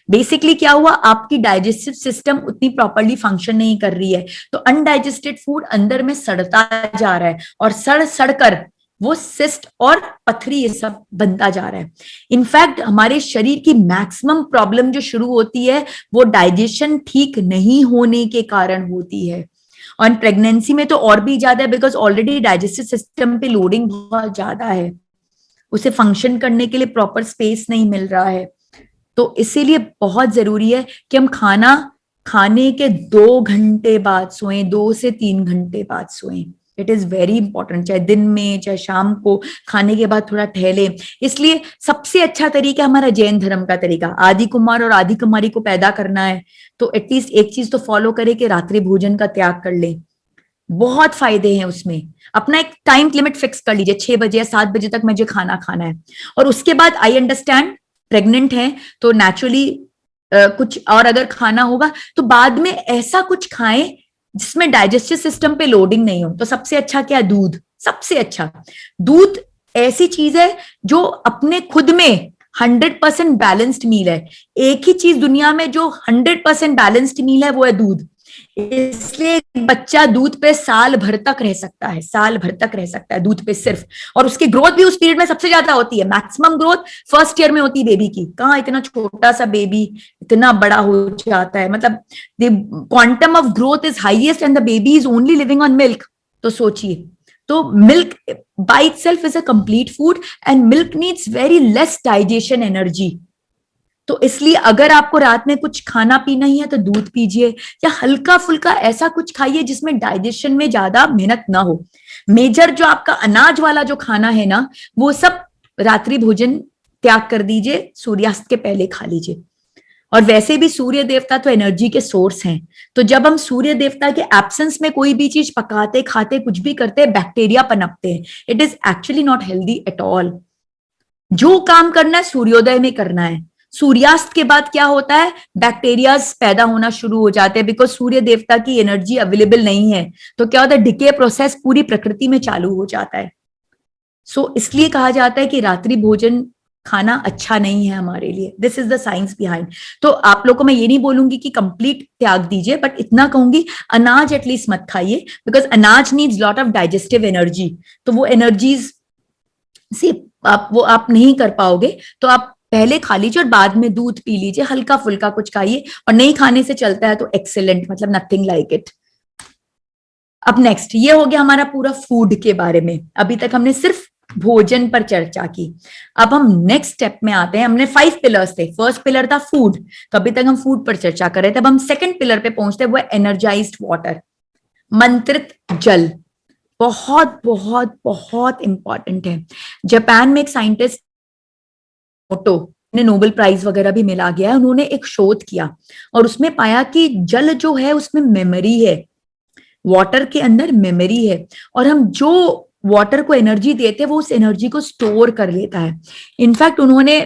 बेसिकली क्या हुआ, आपकी डाइजेस्टिव सिस्टम उतनी प्रॉपरली फंक्शन नहीं कर रही है, तो अनडाइजेस्टेड फूड अंदर में सड़ता जा रहा है और सड़ सड़ कर वो सिस्ट और पथरी ये सब बनता जा रहा है। इनफैक्ट हमारे शरीर की मैक्सिमम प्रॉब्लम जो शुरू होती है वो डाइजेशन ठीक नहीं होने के कारण होती है, और प्रेगनेंसी में तो और भी ज्यादा है बिकॉज ऑलरेडी डाइजेस्टिव सिस्टम पे लोडिंग बहुत ज्यादा है, उसे फंक्शन करने के लिए प्रॉपर स्पेस नहीं मिल रहा है। तो इसीलिए बहुत जरूरी है कि हम खाना खाने के 2 घंटे बाद सोएं, 2 से 3 घंटे बाद सोएं। इट इज वेरी इंपॉर्टेंट, चाहे दिन में चाहे शाम को खाने के बाद थोड़ा टहले। इसलिए सबसे अच्छा तरीका हमारा जैन धर्म का तरीका, आदि कुमार और आदि कुमारी को पैदा करना है तो एटलीस्ट एक चीज तो फॉलो करे कि रात्रि भोजन का त्याग कर ले। बहुत फायदे हैं उसमें। अपना एक टाइम लिमिट फिक्स कर लीजिए, 6 बजे या 7 बजे तक मुझे खाना खाना है, और उसके बाद आई अंडरस्टैंड प्रेग्नेंट है तो नेचुरली कुछ और अगर खाना होगा तो बाद में ऐसा कुछ खाएं जिसमें डाइजेस्टिव सिस्टम पे लोडिंग नहीं हो। तो सबसे अच्छा क्या है, दूध, सबसे अच्छा दूध ऐसी चीज है जो अपने खुद में 100% बैलेंस्ड मील है। एक ही चीज दुनिया में जो 100% बैलेंस्ड मील है वो है दूध। इसलिए बच्चा दूध पे साल भर तक रह सकता है, साल भर तक रह सकता है दूध पे सिर्फ, और उसकी ग्रोथ भी उस पीरियड में सबसे ज्यादा होती है। मैक्सिमम ग्रोथ फर्स्ट ईयर में होती है बेबी की। कहाँ इतना छोटा सा बेबी इतना बड़ा हो जाता है, मतलब the quantum of growth is highest and the baby is only living on milk. तो सोचिए, तो milk by itself is a complete food and milk needs very less digestion energy. तो इसलिए अगर आपको रात में कुछ खाना पीना ही है तो दूध पीजिए, या हल्का फुल्का ऐसा कुछ खाइए जिसमें डाइजेशन में ज्यादा मेहनत ना हो। मेजर जो आपका अनाज वाला जो खाना है ना, वो सब रात्रि भोजन त्याग कर दीजिए, सूर्यास्त के पहले खा लीजिए। और वैसे भी सूर्य देवता तो एनर्जी के सोर्स हैं, तो जब हम सूर्य देवता के एब्सेंस में कोई भी चीज पकाते खाते कुछ भी करते, बैक्टीरिया पनपते हैं। It is actually not healthy at all. जो काम करना है सूर्योदय में करना है, सूर्यास्त के बाद क्या होता है, बैक्टीरियाज पैदा होना शुरू हो जाते हैं बिकॉज सूर्य देवता की एनर्जी अवेलेबल नहीं है। तो क्या होता है, डिके प्रोसेस पूरी प्रकृति में चालू हो जाता है। सो इसलिए कहा जाता है कि रात्रि भोजन खाना अच्छा नहीं है हमारे लिए। This is the science behind. तो आप लोग को मैं ये नहीं बोलूंगी कि कंप्लीट त्याग दीजिए, बट इतना कहूंगी अनाज एटलीस्ट मत खाइए बिकॉज अनाज needs lot of digestive energy. तो वो एनर्जीज से आप नहीं कर पाओगे, तो आप पहले खा लीजिए और बाद में दूध पी लीजिए, हल्का फुल्का कुछ खाइए, और नहीं खाने से चलता है तो एक्सेलेंट, मतलब नथिंग लाइक इट। अब नेक्स्ट ये हो गया हमारा पूरा फूड के बारे में। अभी तक हमने सिर्फ भोजन पर चर्चा की। अब हम नेक्स्ट स्टेप में आते हैं। हमने 5 पिलर्स थे, फर्स्ट पिलर था फूड, तो अभी तक हम फूड पर चर्चा कर रहे थे। अब हम सेकंड पिलर पे पहुंचते हैं, वो है एनर्जाइज्ड वाटर, मंत्रित जल। बहुत बहुत बहुत इंपॉर्टेंट है। जापान में एक साइंटिस्ट मोटो ने नोबेल प्राइज वगैरह भी मिला गया है, उन्होंने एक शोध किया और उसमें पाया कि जल जो है उसमें मेमोरी है, वाटर के अंदर मेमोरी है, और हम जो वाटर को एनर्जी देते हैं वो उस एनर्जी को स्टोर कर लेता है। इनफैक्ट उन्होंने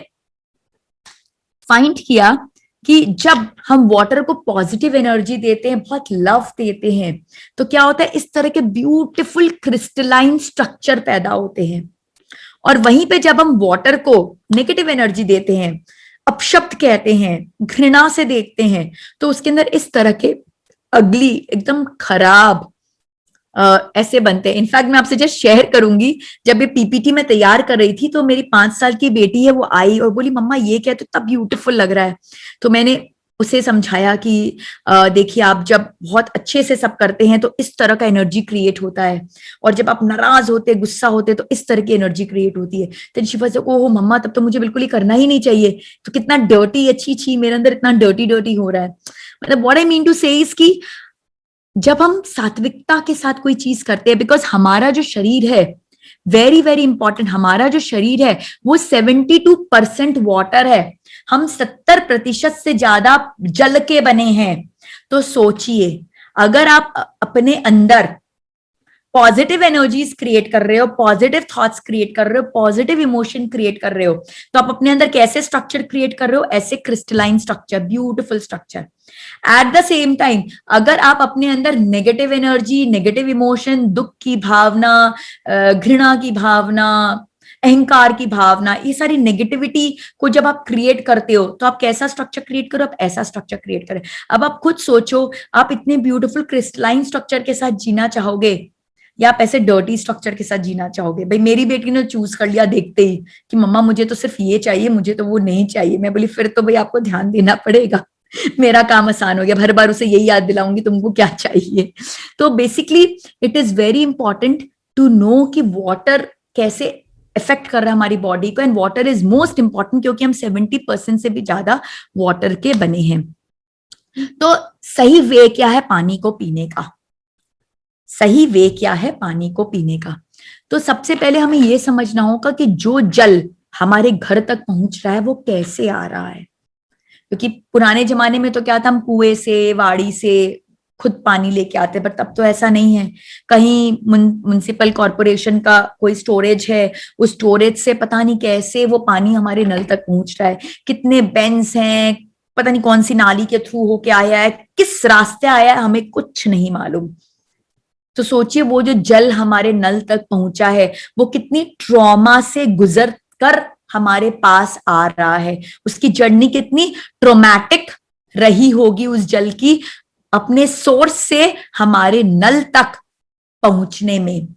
फाइंड किया कि जब हम वाटर को पॉजिटिव एनर्जी देते हैं, बहुत लव देते हैं, तो क्या होता है, इस तरह के ब्यूटीफुल क्रिस्टलाइन स्ट्रक्चर पैदा होते हैं। और वहीं पे जब हम वाटर को नेगेटिव एनर्जी देते हैं, अपशब्द कहते हैं, घृणा से देखते हैं, तो उसके अंदर इस तरह के अगली, एकदम खराब ऐसे बनते हैं। इनफैक्ट मैं आपसे जस्ट शेयर करूंगी, जब ये पीपीटी में तैयार कर रही थी तो मेरी 5 साल की बेटी है, वो आई और बोली मम्मा ये क्या, तो इतना ब्यूटीफुल लग रहा है। तो मैंने उसे समझाया कि देखिए, आप जब बहुत अच्छे से सब करते हैं तो इस तरह का एनर्जी क्रिएट होता है, और जब आप नाराज होते, गुस्सा होते, तो इस तरह की एनर्जी क्रिएट होती है। तो शिफा से, ओह मम्मा, तब तो मुझे बिल्कुल ही करना ही नहीं चाहिए, तो कितना डर्टी, अच्छी छी, मेरे अंदर इतना डर्टी डर्टी हो रहा है। मतलब व्हाट आई मीन टू से इज कि जब हम सात्विकता के साथ कोई चीज करते हैं, बिकॉज हमारा जो शरीर है, वेरी वेरी इंपॉर्टेंट, हमारा जो शरीर है वो 72% वाटर है, हम 70% से ज्यादा जल के बने हैं। तो सोचिए, अगर आप अपने अंदर पॉजिटिव एनर्जीज क्रिएट कर रहे हो, पॉजिटिव थॉट्स क्रिएट कर रहे हो, पॉजिटिव इमोशन क्रिएट कर रहे हो, तो आप अपने अंदर कैसे स्ट्रक्चर क्रिएट कर रहे हो, ऐसे crystalline structure, beautiful structure. At the same time, अगर आप अपने अंदर नेगेटिव एनर्जी, नेगेटिव इमोशन, दुख की भावना, घृणा की भावना, अहंकार की भावना, ये सारी नेगेटिविटी को जब आप क्रिएट करते हो, तो आप कैसा स्ट्रक्चर क्रिएट करो, आप ऐसा स्ट्रक्चर क्रिएट करें। अब आप खुद सोचो, आप इतने ब्यूटीफुल क्रिस्टलाइन स्ट्रक्चर के साथ जीना चाहोगे या आप ऐसे डर्टी स्ट्रक्चर के साथ जीना चाहोगे? भाई मेरी बेटी ने चूज कर लिया देखते ही कि मम्मा मुझे तो सिर्फ ये चाहिए, मुझे तो वो नहीं चाहिए। मैं बोली फिर तो भाई आपको ध्यान देना पड़ेगा, मेरा काम आसान हो गया, हर बार उसे यही याद दिलाऊंगी तुमको क्या चाहिए। तो basically it is very important to know कि वाटर कैसे इफेक्ट कर रहा है हमारी बॉडी को, and water is most important, क्योंकि हम 70% से भी ज्यादा वाटर के बने हैं। तो सही वे क्या है पानी को पीने का? सही वे क्या है पानी को पीने का? तो सबसे पहले हमें यह समझना होगा कि जो जल हमारे घर तक पहुंच रहा है वो कैसे आ रहा है। क्योंकि पुराने जमाने में तो क्या था, हम कुएं से, वाड़ी से खुद पानी लेके आते, पर तब तो ऐसा नहीं है। कहीं म्युनिसिपल कॉर्पोरेशन का कोई स्टोरेज है, उस स्टोरेज से पता नहीं कैसे वो पानी हमारे नल तक पहुंच रहा है, कितने बेंस हैं, पता नहीं कौन सी नाली के थ्रू होके आया है, किस रास्ते आया है, हमें कुछ नहीं मालूम। तो सोचिए, वो जो जल हमारे नल तक पहुंचा है वो कितनी ट्रॉमा से गुजर कर हमारे पास आ रहा है, उसकी जर्नी कितनी ट्रोमैटिक रही होगी उस जल की, अपने सोर्स से हमारे नल तक पहुंचने में।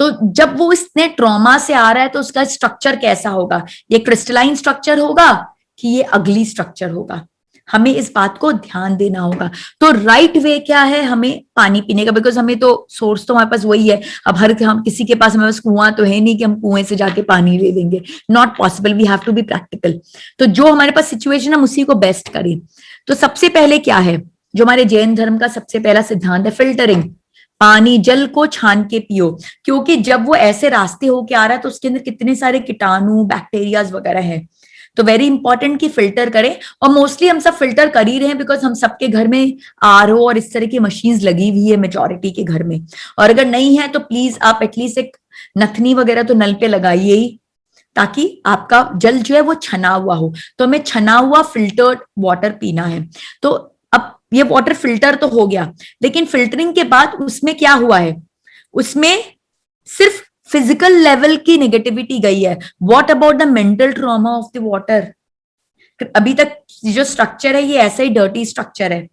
तो जब वो इतने ट्रॉमा से आ रहा है तो उसका स्ट्रक्चर कैसा होगा? ये क्रिस्टलाइन स्ट्रक्चर होगा कि ये अगली स्ट्रक्चर होगा? हमें इस बात को ध्यान देना होगा। तो राइट वे क्या है हमें पानी पीने का? बिकॉज हमें तो सोर्स तो हमारे पास वही है। अब हम किसी के पास, हमारे पास कुआं तो है नहीं कि हम कुएं से जाके पानी ले लेंगे, not possible, we have to be practical. तो जो हमारे पास सिचुएशन, हम उसी को बेस्ट करें। तो सबसे पहले क्या है, जो हमारे जैन धर्म का सबसे पहला सिद्धांत है, फिल्टरिंग। पानी, जल को छान के पियो, क्योंकि जब वो ऐसे रास्ते होके आ रहा है तो उसके अंदर कितने सारे कीटाणु, बैक्टीरियाज वगैरह हैं। तो वेरी इंपॉर्टेंट कि फिल्टर करें, और मोस्टली हम सब फिल्टर कर ही रहे हैं, बिकॉज हम सबके घर में आरओ और इस तरह की मशीन्स लगी हुई है मेजोरिटी के घर में। और अगर नहीं है तो प्लीज आप एटलीस्ट एक नथनी वगैरह तो नल पे लगाइए ही, ताकि आपका जल जो है वो छना हुआ हो। तो हमें छना हुआ फिल्टर्ड वाटर पीना है। तो अब ये वाटर फिल्टर तो हो गया, लेकिन फिल्टरिंग के बाद उसमें क्या हुआ है, उसमें सिर्फ फिजिकल लेवल की नेगेटिविटी गई है। What about the mental trauma of the water? अभी तक जो स्ट्रक्चर है ये ऐसा ही डर्टी स्ट्रक्चर है,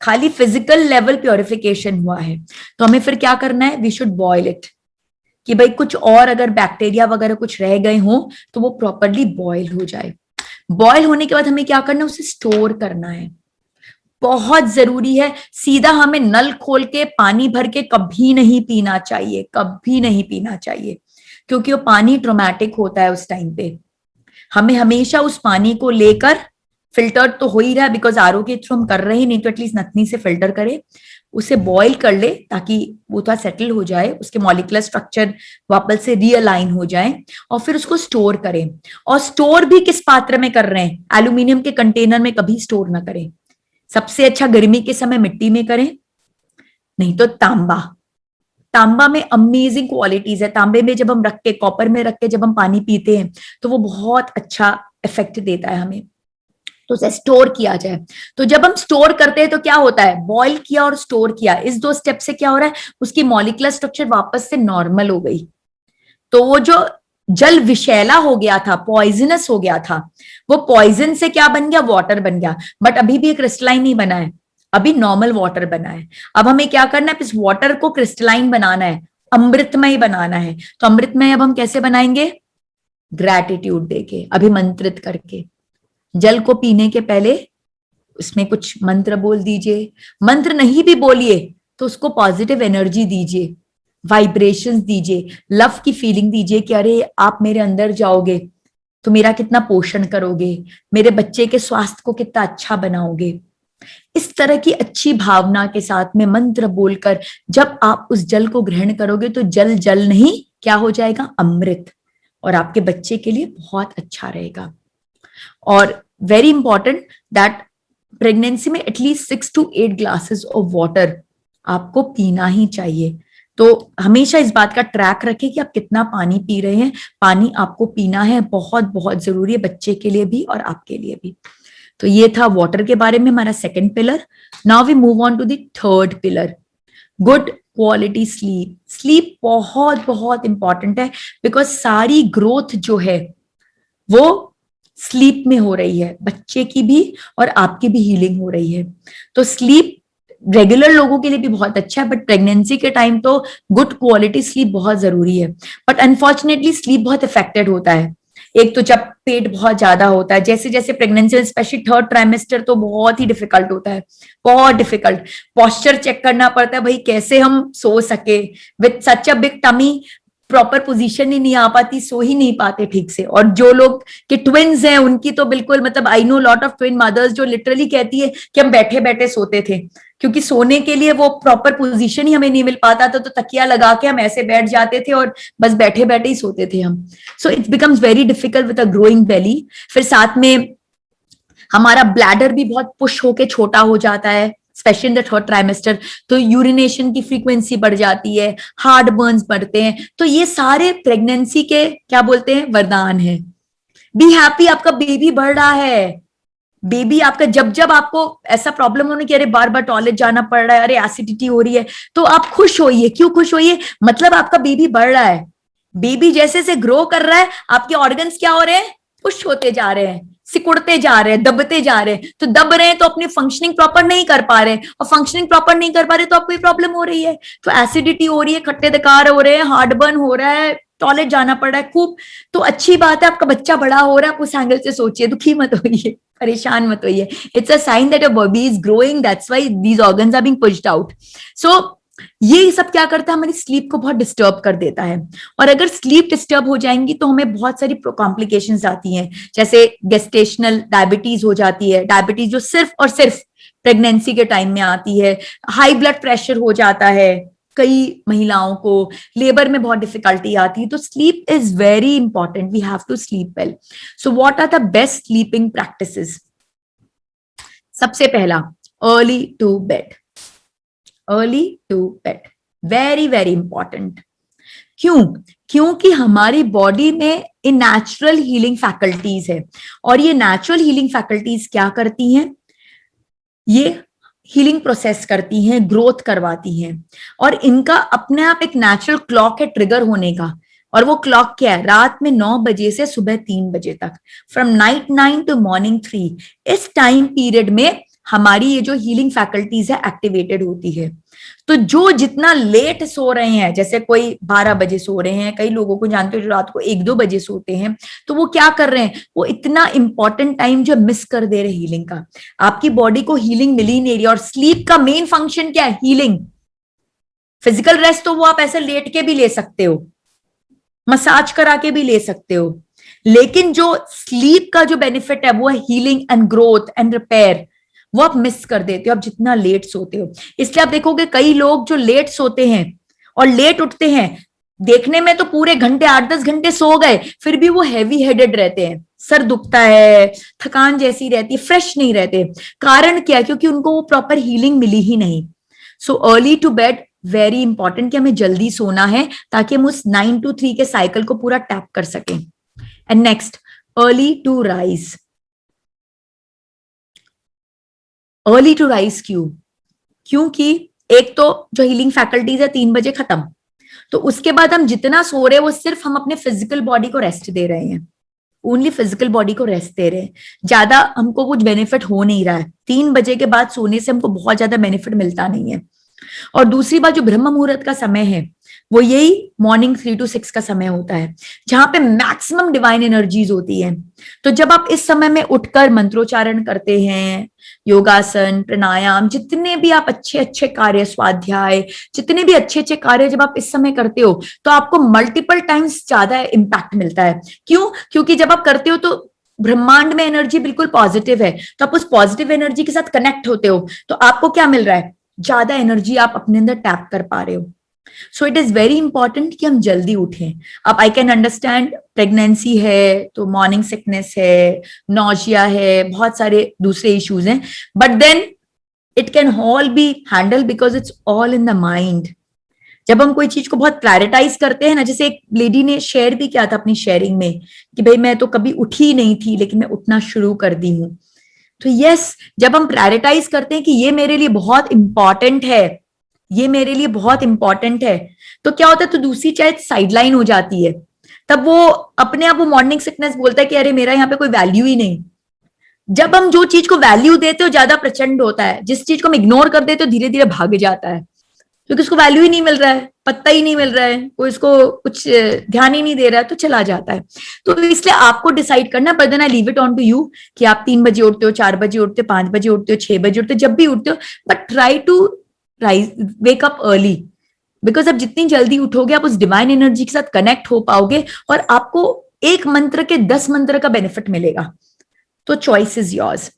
खाली फिजिकल लेवल प्योरिफिकेशन हुआ है। तो हमें फिर क्या करना है, वी शुड बॉयल इट, कि भाई कुछ और अगर बैक्टीरिया वगैरह कुछ रह गए हों तो वो प्रॉपरली बॉयल हो जाए। बॉयल होने के बाद हमें क्या करना है, उसे स्टोर करना है, बहुत जरूरी है। सीधा हमें नल खोल के पानी भर के कभी नहीं पीना चाहिए, कभी नहीं पीना चाहिए, क्योंकि वो पानी ट्रोमैटिक होता है उस टाइम पे। हमें हमेशा उस पानी को लेकर, फिल्टर तो हो ही रहा है बिकॉज आरओ के थ्रू हम कर रहे हैं, नहीं तो एटलीस्ट नथनी से फिल्टर करे, उसे बॉईल कर ले ताकि वो थोड़ा सेटल हो जाए, उसके मॉलिक्यूलर स्ट्रक्चर वापस से रीअलाइन हो जाए, और फिर उसको स्टोर करें। और स्टोर भी किस पात्र में कर रहे हैं? एल्यूमिनियम के कंटेनर में कभी स्टोर ना करें। सबसे अच्छा गर्मी के समय मिट्टी में करें, नहीं तो तांबा। तांबा में अमेजिंग क्वालिटीज है। तांबे में जब हम रख के, कॉपर में रख के जब हम पानी पीते हैं तो वो बहुत अच्छा इफेक्ट देता है हमें। तो उसे स्टोर किया जाए। तो जब हम स्टोर करते हैं तो क्या होता है, बॉईल किया और स्टोर किया, इस दो स्टेप से क्या हो रहा है, उसकी मॉलिक्यूलर स्ट्रक्चर वापस से नॉर्मल हो गई। तो वो जो जल विषैला हो गया था, पॉइजनस हो गया था, वो पॉइजन से क्या बन गया, वाटर बन गया। बट अभी भी क्रिस्टलाइन नहीं बना है, अभी नॉर्मल वाटर बना है। अब हमें क्या करना है, इस वाटर को क्रिस्टलाइन बनाना है, अमृतमय बनाना है। तो अमृतमय अब हम कैसे बनाएंगे, ग्रैटिट्यूड देके, अभिमंत्रित करके। जल को पीने के पहले उसमें कुछ मंत्र बोल दीजिए, मंत्र नहीं भी बोलिए तो उसको पॉजिटिव एनर्जी दीजिए, वाइब्रेशंस दीजिए, लव की फीलिंग दीजिए कि अरे आप मेरे अंदर जाओगे तो मेरा कितना पोषण करोगे, मेरे बच्चे के स्वास्थ्य को कितना अच्छा बनाओगे। इस तरह की अच्छी भावना के साथ में मंत्र बोलकर जब आप उस जल को ग्रहण करोगे तो जल जल नहीं क्या हो जाएगा, अमृत, और आपके बच्चे के लिए बहुत अच्छा रहेगा। और वेरी इंपॉर्टेंट दैट प्रेगनेंसी में at least 6 to 8 glasses of water आपको पीना ही चाहिए। तो हमेशा इस बात का ट्रैक रखें कि आप कितना पानी पी रहे हैं। पानी आपको पीना है, बहुत बहुत जरूरी है, बच्चे के लिए भी और आपके लिए भी। तो ये था वाटर के बारे में हमारा second pillar. Now we move on to the third pillar, good quality sleep. Sleep बहुत बहुत इंपॉर्टेंट है, बिकॉज सारी ग्रोथ जो है वो स्लीप में हो रही है, बच्चे की भी और आपकी भी हीलिंग हो रही है। तो स्लीप रेगुलर लोगों के लिए भी बहुत अच्छा है, बट प्रेगनेंसी के टाइम तो गुड क्वालिटी स्लीप बहुत जरूरी है। बट अनफॉर्चुनेटली स्लीप बहुत इफेक्टेड होता है। एक तो जब पेट बहुत ज्यादा होता है, जैसे जैसे प्रेगनेंसी में स्पेशली थर्ड ट्राइमेस्टर तो बहुत ही डिफिकल्ट होता है, बहुत डिफिकल्ट। पॉस्चर चेक करना पड़ता है भाई, कैसे हम सो सके with such a big tummy, proper position ही नहीं आ पाती, सो ही नहीं पाते ठीक से। और जो लोग के ट्विन्स हैं उनकी तो बिल्कुल, मतलब I know lot of twin mothers जो लिटरली कहती है कि हम बैठे बैठे सोते थे, क्योंकि सोने के लिए वो प्रॉपर पोजीशन ही हमें नहीं मिल पाता था, तो तकिया लगा के हम ऐसे बैठ जाते थे और बस बैठे बैठे ही सोते थे हम। So it becomes very difficult with a growing belly. फिर साथ में हमारा ब्लैडर भी बहुत पुश होके छोटा हो जाता है, specially in the third trimester. तो यूरिनेशन की फ्रीक्वेंसी बढ़ जाती है, हार्ट बर्न्स बढ़ते हैं। तो ये सारे प्रेगनेंसी के क्या बोलते हैं, वरदान है। बी हैप्पी, आपका बेबी बढ़ रहा है। बेबी आपका जब जब आपको ऐसा प्रॉब्लम होने की, अरे बार बार टॉयलेट जाना पड़ रहा है, अरे एसिडिटी हो रही है, तो आप खुश होइए। क्यों खुश होइए, मतलब आपका बेबी बढ़ रहा है। बेबी जैसे से ग्रो कर रहा है, आपके ऑर्गन्स क्या हो रहे हैं, पुश होते जा रहे हैं, सिकुड़ते जा रहे हैं, दबते जा रहे हैं। तो दब रहे हैं तो अपनी फंक्शनिंग प्रॉपर नहीं कर पा रहे, और फंक्शनिंग प्रॉपर नहीं कर पा रहे तो आपको प्रॉब्लम हो रही है। तो एसिडिटी हो रही है, खट्टे दकार हो रहे हैं, हार्ट बर्न हो रहा है, टॉयलेट जाना पड़ रहा है खूब। तो अच्छी बात है, आपका बच्चा बड़ा हो रहा है, आप उस एंगल से सोचिए, दुखी मत होइए, परेशान मत होइए। It's a sign that your baby is growing, that's why these organs are being pushed out. So ये सब क्या करता है, हमारी स्लीप को बहुत डिस्टर्ब कर देता है। और अगर स्लीप डिस्टर्ब हो जाएंगी तो हमें बहुत सारी कॉम्प्लिकेशंस आती हैं, जैसे गेस्टेशनल डायबिटीज हो जाती है, डायबिटीज जो सिर्फ और सिर्फ प्रेगनेंसी के टाइम में आती है। हाई ब्लड प्रेशर हो जाता है कई महिलाओं को, लेबर में बहुत डिफिकल्टी आती है। तो sleep is very important, we have to sleep well. So what are the best sleeping practices? सबसे पहला, early to bed. Early to bed very very important. क्यों? क्योंकि हमारी बॉडी में इन नेचुरल हीलिंग फैकल्टीज है, और ये नेचुरल हीलिंग फैकल्टीज क्या करती हैं, ये हीलिंग प्रोसेस करती हैं, ग्रोथ करवाती हैं। और इनका अपने आप एक नेचुरल क्लॉक है ट्रिगर होने का, और वो क्लॉक क्या है, रात में 9 बजे से सुबह 3 बजे तक, फ्रॉम नाइट 9 टू मॉर्निंग 3। इस टाइम पीरियड में हमारी ये जो हीलिंग फैकल्टीज है एक्टिवेटेड होती है। तो जो जितना लेट सो रहे हैं, जैसे कोई 12 बजे सो रहे हैं, कई लोगों को जानते हो जो रात को 1-2 बजे सोते हैं, तो वो क्या कर रहे हैं, वो इतना इंपॉर्टेंट टाइम जो मिस कर दे रहे हीलिंग का। आपकी बॉडी को हीलिंग मिल ही नहीं रही, और स्लीप का मेन फंक्शन क्या है, हीलिंग। फिजिकल रेस्ट तो वो आप ऐसे लेट के भी ले सकते हो, मसाज करा के भी ले सकते हो, लेकिन जो स्लीप का जो बेनिफिट है वो है healing and growth and repair, वो आप मिस कर देते हो आप जितना लेट सोते हो। इसलिए आप देखोगे कई लोग जो लेट सोते हैं और लेट उठते हैं, देखने में तो पूरे घंटे 8-10 घंटे सो गए, फिर भी वो हैवी हेडेड रहते हैं, सर दुखता है, थकान जैसी रहती है, फ्रेश नहीं रहते। कारण क्या? क्योंकि उनको वो प्रॉपर हीलिंग मिली ही नहीं। So early to bed very important, कि हमें जल्दी सोना है ताकि हम उस 9 to 3 के साइकिल को पूरा टैप कर सकें। And next, early to rise. Early to rise क्यों? क्योंकि एक तो जो हीलिंग फैकल्टीज है 3 बजे खत्म, तो उसके बाद हम जितना सो रहे हैं वो सिर्फ हम अपने फिजिकल बॉडी को रेस्ट दे रहे हैं, ओनली फिजिकल बॉडी को रेस्ट दे रहे हैं, ज्यादा हमको कुछ बेनिफिट हो नहीं रहा है। 3 बजे के बाद सोने से हमको बहुत ज्यादा बेनिफिट मिलता नहीं है। और दूसरी बात, जो ब्रह्म मुहूर्त का समय है वो यही मॉर्निंग 3 to 6 का समय होता है, जहां पे मैक्सिमम डिवाइन एनर्जीज होती है। तो जब आप इस समय में उठकर मंत्रोच्चारण करते हैं, योगासन, प्राणायाम, जितने भी आप अच्छे अच्छे कार्य, स्वाध्याय, जितने भी अच्छे अच्छे कार्य जब आप इस समय करते हो तो आपको मल्टीपल टाइम्स ज्यादा इम्पैक्ट मिलता है। क्यों? क्योंकि जब आप करते हो तो ब्रह्मांड में एनर्जी बिल्कुल पॉजिटिव है, तो आप उस पॉजिटिव एनर्जी के साथ कनेक्ट होते हो, तो आपको क्या मिल रहा है? ज्यादा एनर्जी आप अपने अंदर टैप कर पा रहे हो। सो इट इज वेरी इंपॉर्टेंट कि हम जल्दी उठें। अब आई कैन अंडरस्टैंड, प्रेगनेंसी है तो मॉर्निंग सिकनेस है, नॉजिया है, बहुत सारे दूसरे इश्यूज हैं, but then it can all be handle because it's all in the mind. जब हम कोई चीज को बहुत प्रायोरिटाइज करते हैं ना, जैसे एक लेडी ने शेयर भी किया था अपनी शेयरिंग में कि भाई मैं तो कभी उठी नहीं थी लेकिन मैं उठना शुरू कर दी हूं। तो यस, जब हम प्रायोरिटाइज करते हैं कि ये मेरे लिए बहुत इंपॉर्टेंट है, ये मेरे लिए बहुत इंपॉर्टेंट है, तो क्या होता है, तो दूसरी चाहे साइडलाइन हो जाती है, तब वो अपने आप वो मॉर्निंग सिकनेस बोलता है कि अरे मेरा यहाँ पे कोई वैल्यू ही नहीं। जब हम जो चीज को वैल्यू देते हो ज्यादा प्रचंड होता है, जिस चीज को हम इग्नोर कर देते हो धीरे धीरे भाग जाता है, क्योंकि उसको वैल्यू ही नहीं मिल रहा है, पत्ता ही नहीं मिल रहा है, कोई इसको कुछ ध्यान ही नहीं दे रहा है, तो चला जाता है। तो इसलिए आपको डिसाइड करना, but then I leave it on to you कि आप 3 बजे उठते हो, 4 बजे उठते हो, 5 बजे उठते हो, 6 बजे उठते हो, जब भी उठते हो, but try to rise wake up early, because आप जितनी जल्दी उठोगे आप उस डिवाइन एनर्जी के साथ कनेक्ट हो पाओगे और आपको एक मंत्र के 10 मंत्र का बेनिफिट मिलेगा। तो choice is yours.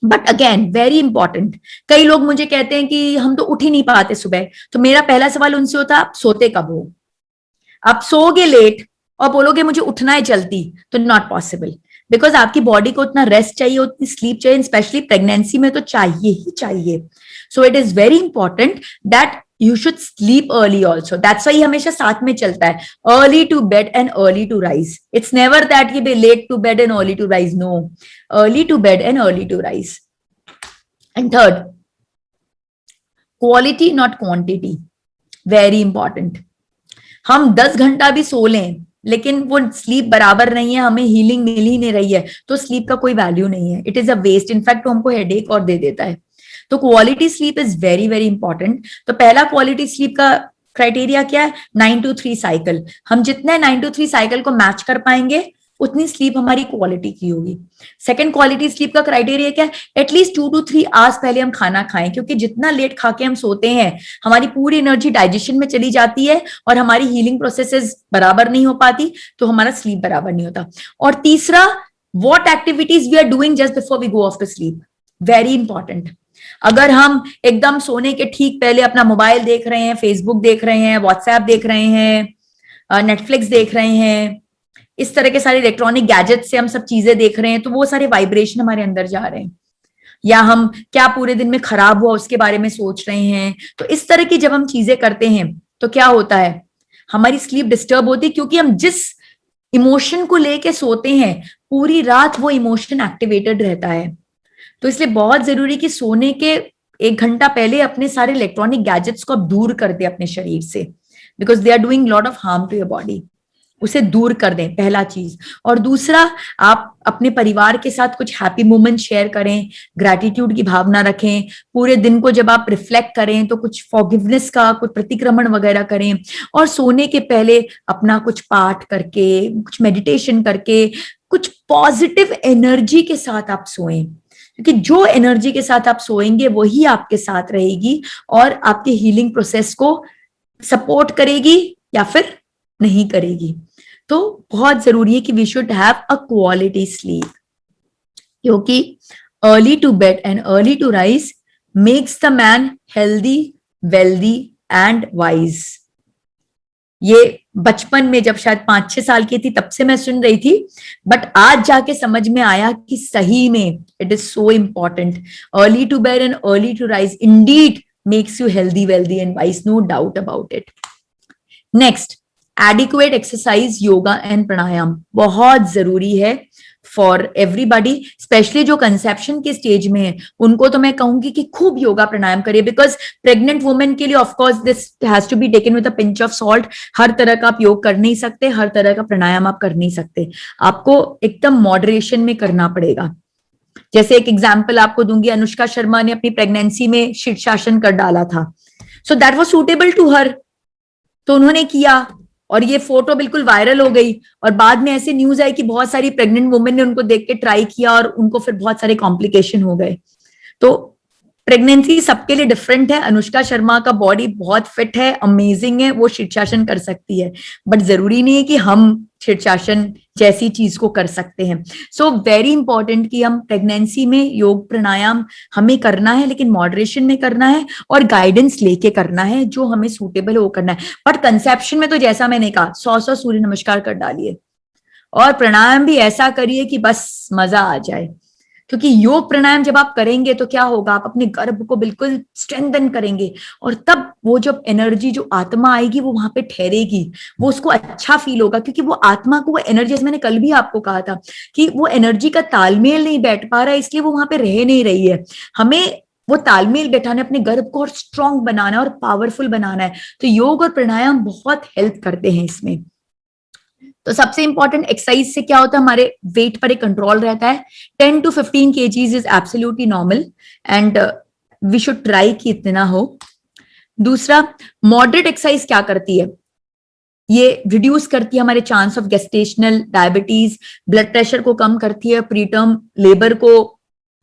But again very important, कई लोग मुझे कहते हैं कि हम तो उठ ही नहीं पाते सुबह, तो मेरा पहला सवाल उनसे होता है आप सोते कब हो? आप सोओगे लेट और बोलोगे मुझे उठना है जल्दी, तो नॉट पॉसिबल, बिकॉज आपकी बॉडी को उतना रेस्ट चाहिए, उतनी स्लीप चाहिए, स्पेशली प्रेगनेंसी में तो चाहिए ही चाहिए। सो it is very important that you should sleep early also. That's why हमेशा साथ में चलता है, early to bed and early to rise. It's never that कि be late to bed and early to rise. No, early to bed and early to rise. And third, quality not quantity. Very important. हम 10 घंटा भी सो लें लेकिन वो sleep बराबर नहीं है, हमें हीलिंग मिल ही नहीं रही है, तो स्लीप का कोई वैल्यू नहीं है, it is a waste. In fact हमको हेडेक और दे देता है। तो quality sleep is very very important. तो पहला क्वालिटी स्लीप का क्राइटेरिया क्या है? 9 to 3 साइकिल। हम जितने 9 to 3 साइकिल को मैच कर पाएंगे उतनी स्लीप हमारी क्वालिटी की होगी। सेकंड क्वालिटी स्लीप का क्राइटेरिया क्या है? एटलीस्ट 2 to 3 आवर्स पहले हम खाना खाएं, क्योंकि जितना लेट खा के हम सोते हैं हमारी पूरी एनर्जी डाइजेशन में चली जाती है और हमारी हीलिंग प्रोसेसेस बराबर नहीं हो पाती, तो हमारा स्लीप बराबर नहीं होता। और तीसरा, what activities we are doing just before we go off to sleep, very important. अगर हम एकदम सोने के ठीक पहले अपना मोबाइल देख रहे हैं, फेसबुक देख रहे हैं, व्हाट्सएप देख रहे हैं, नेटफ्लिक्स देख रहे हैं, इस तरह के सारे इलेक्ट्रॉनिक गैजेट से हम सब चीजें देख रहे हैं, तो वो सारे वाइब्रेशन हमारे अंदर जा रहे हैं, या हम क्या पूरे दिन में खराब हुआ उसके बारे में सोच रहे हैं। तो इस तरह की जब हम चीजें करते हैं तो क्या होता है, हमारी स्लीप डिस्टर्ब होती है, क्योंकि हम जिस इमोशन को लेके सोते हैं पूरी रात वो इमोशन एक्टिवेटेड रहता है। तो इसलिए बहुत जरूरी कि सोने के 1 घंटा पहले अपने सारे इलेक्ट्रॉनिक गैजेट्स को आप दूर कर दें अपने शरीर से, because they are doing lot of harm to your body. उसे दूर कर दें, पहला चीज। और दूसरा, आप अपने परिवार के साथ कुछ हैप्पी मोमेंट शेयर करें, ग्रैटिट्यूड की भावना रखें। पूरे दिन को जब आप रिफ्लेक्ट करें तो कुछ फॉरगिवनेस का कुछ प्रतिक्रमण वगैरह करें, और सोने के पहले अपना कुछ पाठ करके, कुछ मेडिटेशन करके, कुछ पॉजिटिव एनर्जी के साथ आप सोएं, क्योंकि जो एनर्जी के साथ आप सोएंगे वही आपके साथ रहेगी और आपके हीलिंग प्रोसेस को सपोर्ट करेगी या फिर नहीं करेगी। तो बहुत जरूरी है कि we should have a quality sleep, क्योंकि early to bed and early to rise makes the man healthy, wealthy and wise. ये बचपन में जब शायद 5-6 साल की थी तब से मैं सुन रही थी, बट आज जाके समझ में आया कि सही में it is so important. Early to bed and early to rise indeed makes you healthy, wealthy and wise, no doubt about it. Next, adequate exercise, yoga and pranayama बहुत जरूरी है फॉर एवरीबॉडी, स्पेशली जो कंसेप्शन के stage में है उनको तो मैं कहूंगी कि खूब योगा प्राणायाम करिए, बिकॉज प्रेग्नेंट वुमेन के लिए of course this has to be taken with a pinch of salt. हर तरह का आप योग कर नहीं सकते, हर तरह का प्राणायाम आप कर नहीं सकते, आपको एकदम मॉडरेशन में करना पड़ेगा। जैसे एक एग्जाम्पल आपको दूंगी, अनुष्का शर्मा ने अपनी प्रेगनेंसी में शीर्षासन कर डाला था, so that was suitable to her, तो उन्होंने किया और ये फोटो बिल्कुल वायरल हो गई। और बाद में ऐसे न्यूज आई कि बहुत सारी प्रेग्नेंट वुमेन ने उनको देख के ट्राई किया और उनको फिर बहुत सारे कॉम्प्लिकेशन हो गए। तो प्रेगनेंसी सबके लिए डिफरेंट है। अनुष्का शर्मा का बॉडी बहुत फिट है, अमेजिंग है, वो शीर्षासन कर सकती है, बट जरूरी नहीं है कि हम शीर्षासन जैसी चीज को कर सकते हैं। सो वेरी इंपॉर्टेंट कि हम प्रेगनेंसी में योग प्राणायाम हमें करना है, लेकिन मॉडरेशन में करना है और गाइडेंस लेके करना है, जो हमें सूटेबल हो करना है। बट कंसेप्शन में तो जैसा मैंने कहा 100 सूर्य नमस्कार कर डालिए और प्राणायाम भी ऐसा करिए कि बस मजा आ जाए, क्योंकि योग प्राणायाम जब आप करेंगे तो क्या होगा, आप अपने गर्भ को बिल्कुल स्ट्रेंथन करेंगे और तब वो जब एनर्जी जो आत्मा आएगी वो वहां पे ठहरेगी, वो उसको अच्छा फील होगा, क्योंकि वो आत्मा को वो एनर्जी, जैसे मैंने कल भी आपको कहा था कि वो एनर्जी का तालमेल नहीं बैठ पा रहा है, इसलिए वो वहां पे रह नहीं रही है। हमें वो तालमेल बैठाना, अपने गर्भ को और स्ट्रांग बनाना और पावरफुल बनाना है। तो योग और प्राणायाम बहुत हेल्प करते हैं इसमें। तो सबसे इंपॉर्टेंट एक्सरसाइज से क्या होता है, हमारे वेट पर एक कंट्रोल रहता है। 10 to 15 kgs is absolutely normal and we should try कि इतना हो। दूसरा, मॉडरेट एक्सरसाइज क्या करती है, ये रिड्यूस करती है हमारे chance of gestational diabetes, blood pressure को कम करती है, प्रीटर्म लेबर को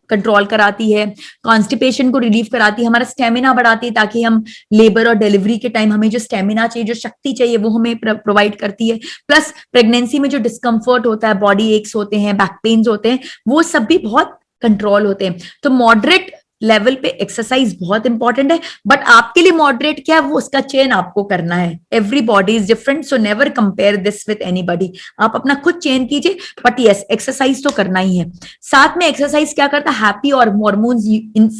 कंट्रोल कराती है, कॉन्स्टिपेशन को रिलीव कराती है, हमारा स्टेमिना बढ़ाती है ताकि हम लेबर और डिलीवरी के टाइम हमें जो स्टेमिना चाहिए, जो शक्ति चाहिए, वो हमें प्रोवाइड करती है। प्लस प्रेगनेंसी में जो डिस्कम्फर्ट होता है, बॉडी एक्स होते हैं, बैक पेन्स होते हैं, वो सब भी बहुत कंट्रोल होते हैं। तो मॉडरेट लेवल पे एक्सरसाइज बहुत इंपॉर्टेंट है, बट आपके लिए मॉडरेट क्या है वो उसका चयन आपको करना है। Every body is different, so never compare this with anybody, आप अपना खुद चयन कीजिए, बट यस एक्सरसाइज तो करना ही है। साथ में एक्सरसाइज क्या करता है, हैप्पी और हार्मोन्स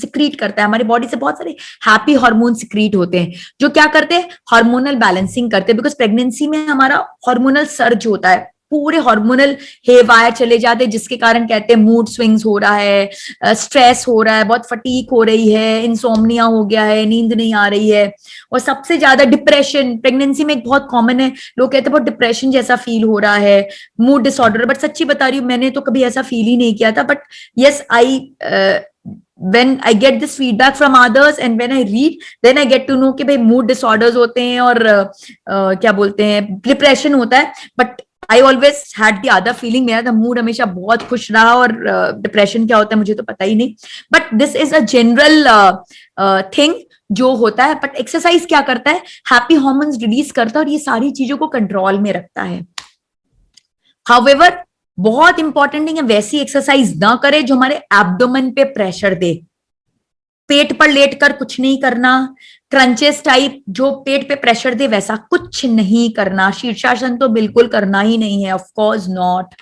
सिक्रीट करता है, हमारी बॉडी से बहुत सारे हैप्पी हार्मोन सिक्रीट होते हैं जो क्या करते हैं, हार्मोनल बैलेंसिंग करते हैं। बिकॉज प्रेगनेंसी में हमारा हार्मोनल सर्ज होता है, पूरे हार्मोनल हेवायर चले जाते हैं, जिसके कारण कहते हैं मूड स्विंग्स हो रहा है, स्ट्रेस हो रहा है, बहुत फटीक हो रही है, इंसोम्निया हो गया है, नींद नहीं आ रही है, और सबसे ज्यादा डिप्रेशन प्रेगनेंसी में एक बहुत कॉमन है। लोग कहते हैं बहुत डिप्रेशन जैसा फील हो रहा है, मूड डिसऑर्डर, बट सच्ची बता रही हूँ मैंने तो कभी ऐसा फील ही नहीं किया था। But yes I when I get this feedback from others and when I read, then I get to know कि भाई मूड डिसऑर्डर्स होते हैं और क्या बोलते हैं डिप्रेशन होता है। But I always had the other feeling, मेरा तो मूड हमेशा बहुत खुश रहा, और डिप्रेशन क्या होता है मुझे तो पता ही नहीं। But this is a general thing जो होता है। बट एक्सरसाइज क्या करता है, हैप्पी हार्मोन्स रिलीज करता है और ये सारी चीजों को कंट्रोल में रखता है। हाउएवर बहुत इंपॉर्टेंट है वैसी एक्सरसाइज ना करें जो हमारे एब्डोमेन पे प्रेशर दे। पेट पर लेटकर कुछ नहीं करना, क्रंचेस टाइप जो पेट पे प्रेशर दे वैसा कुछ नहीं करना, शीर्षासन तो बिल्कुल करना ही नहीं है, of course not.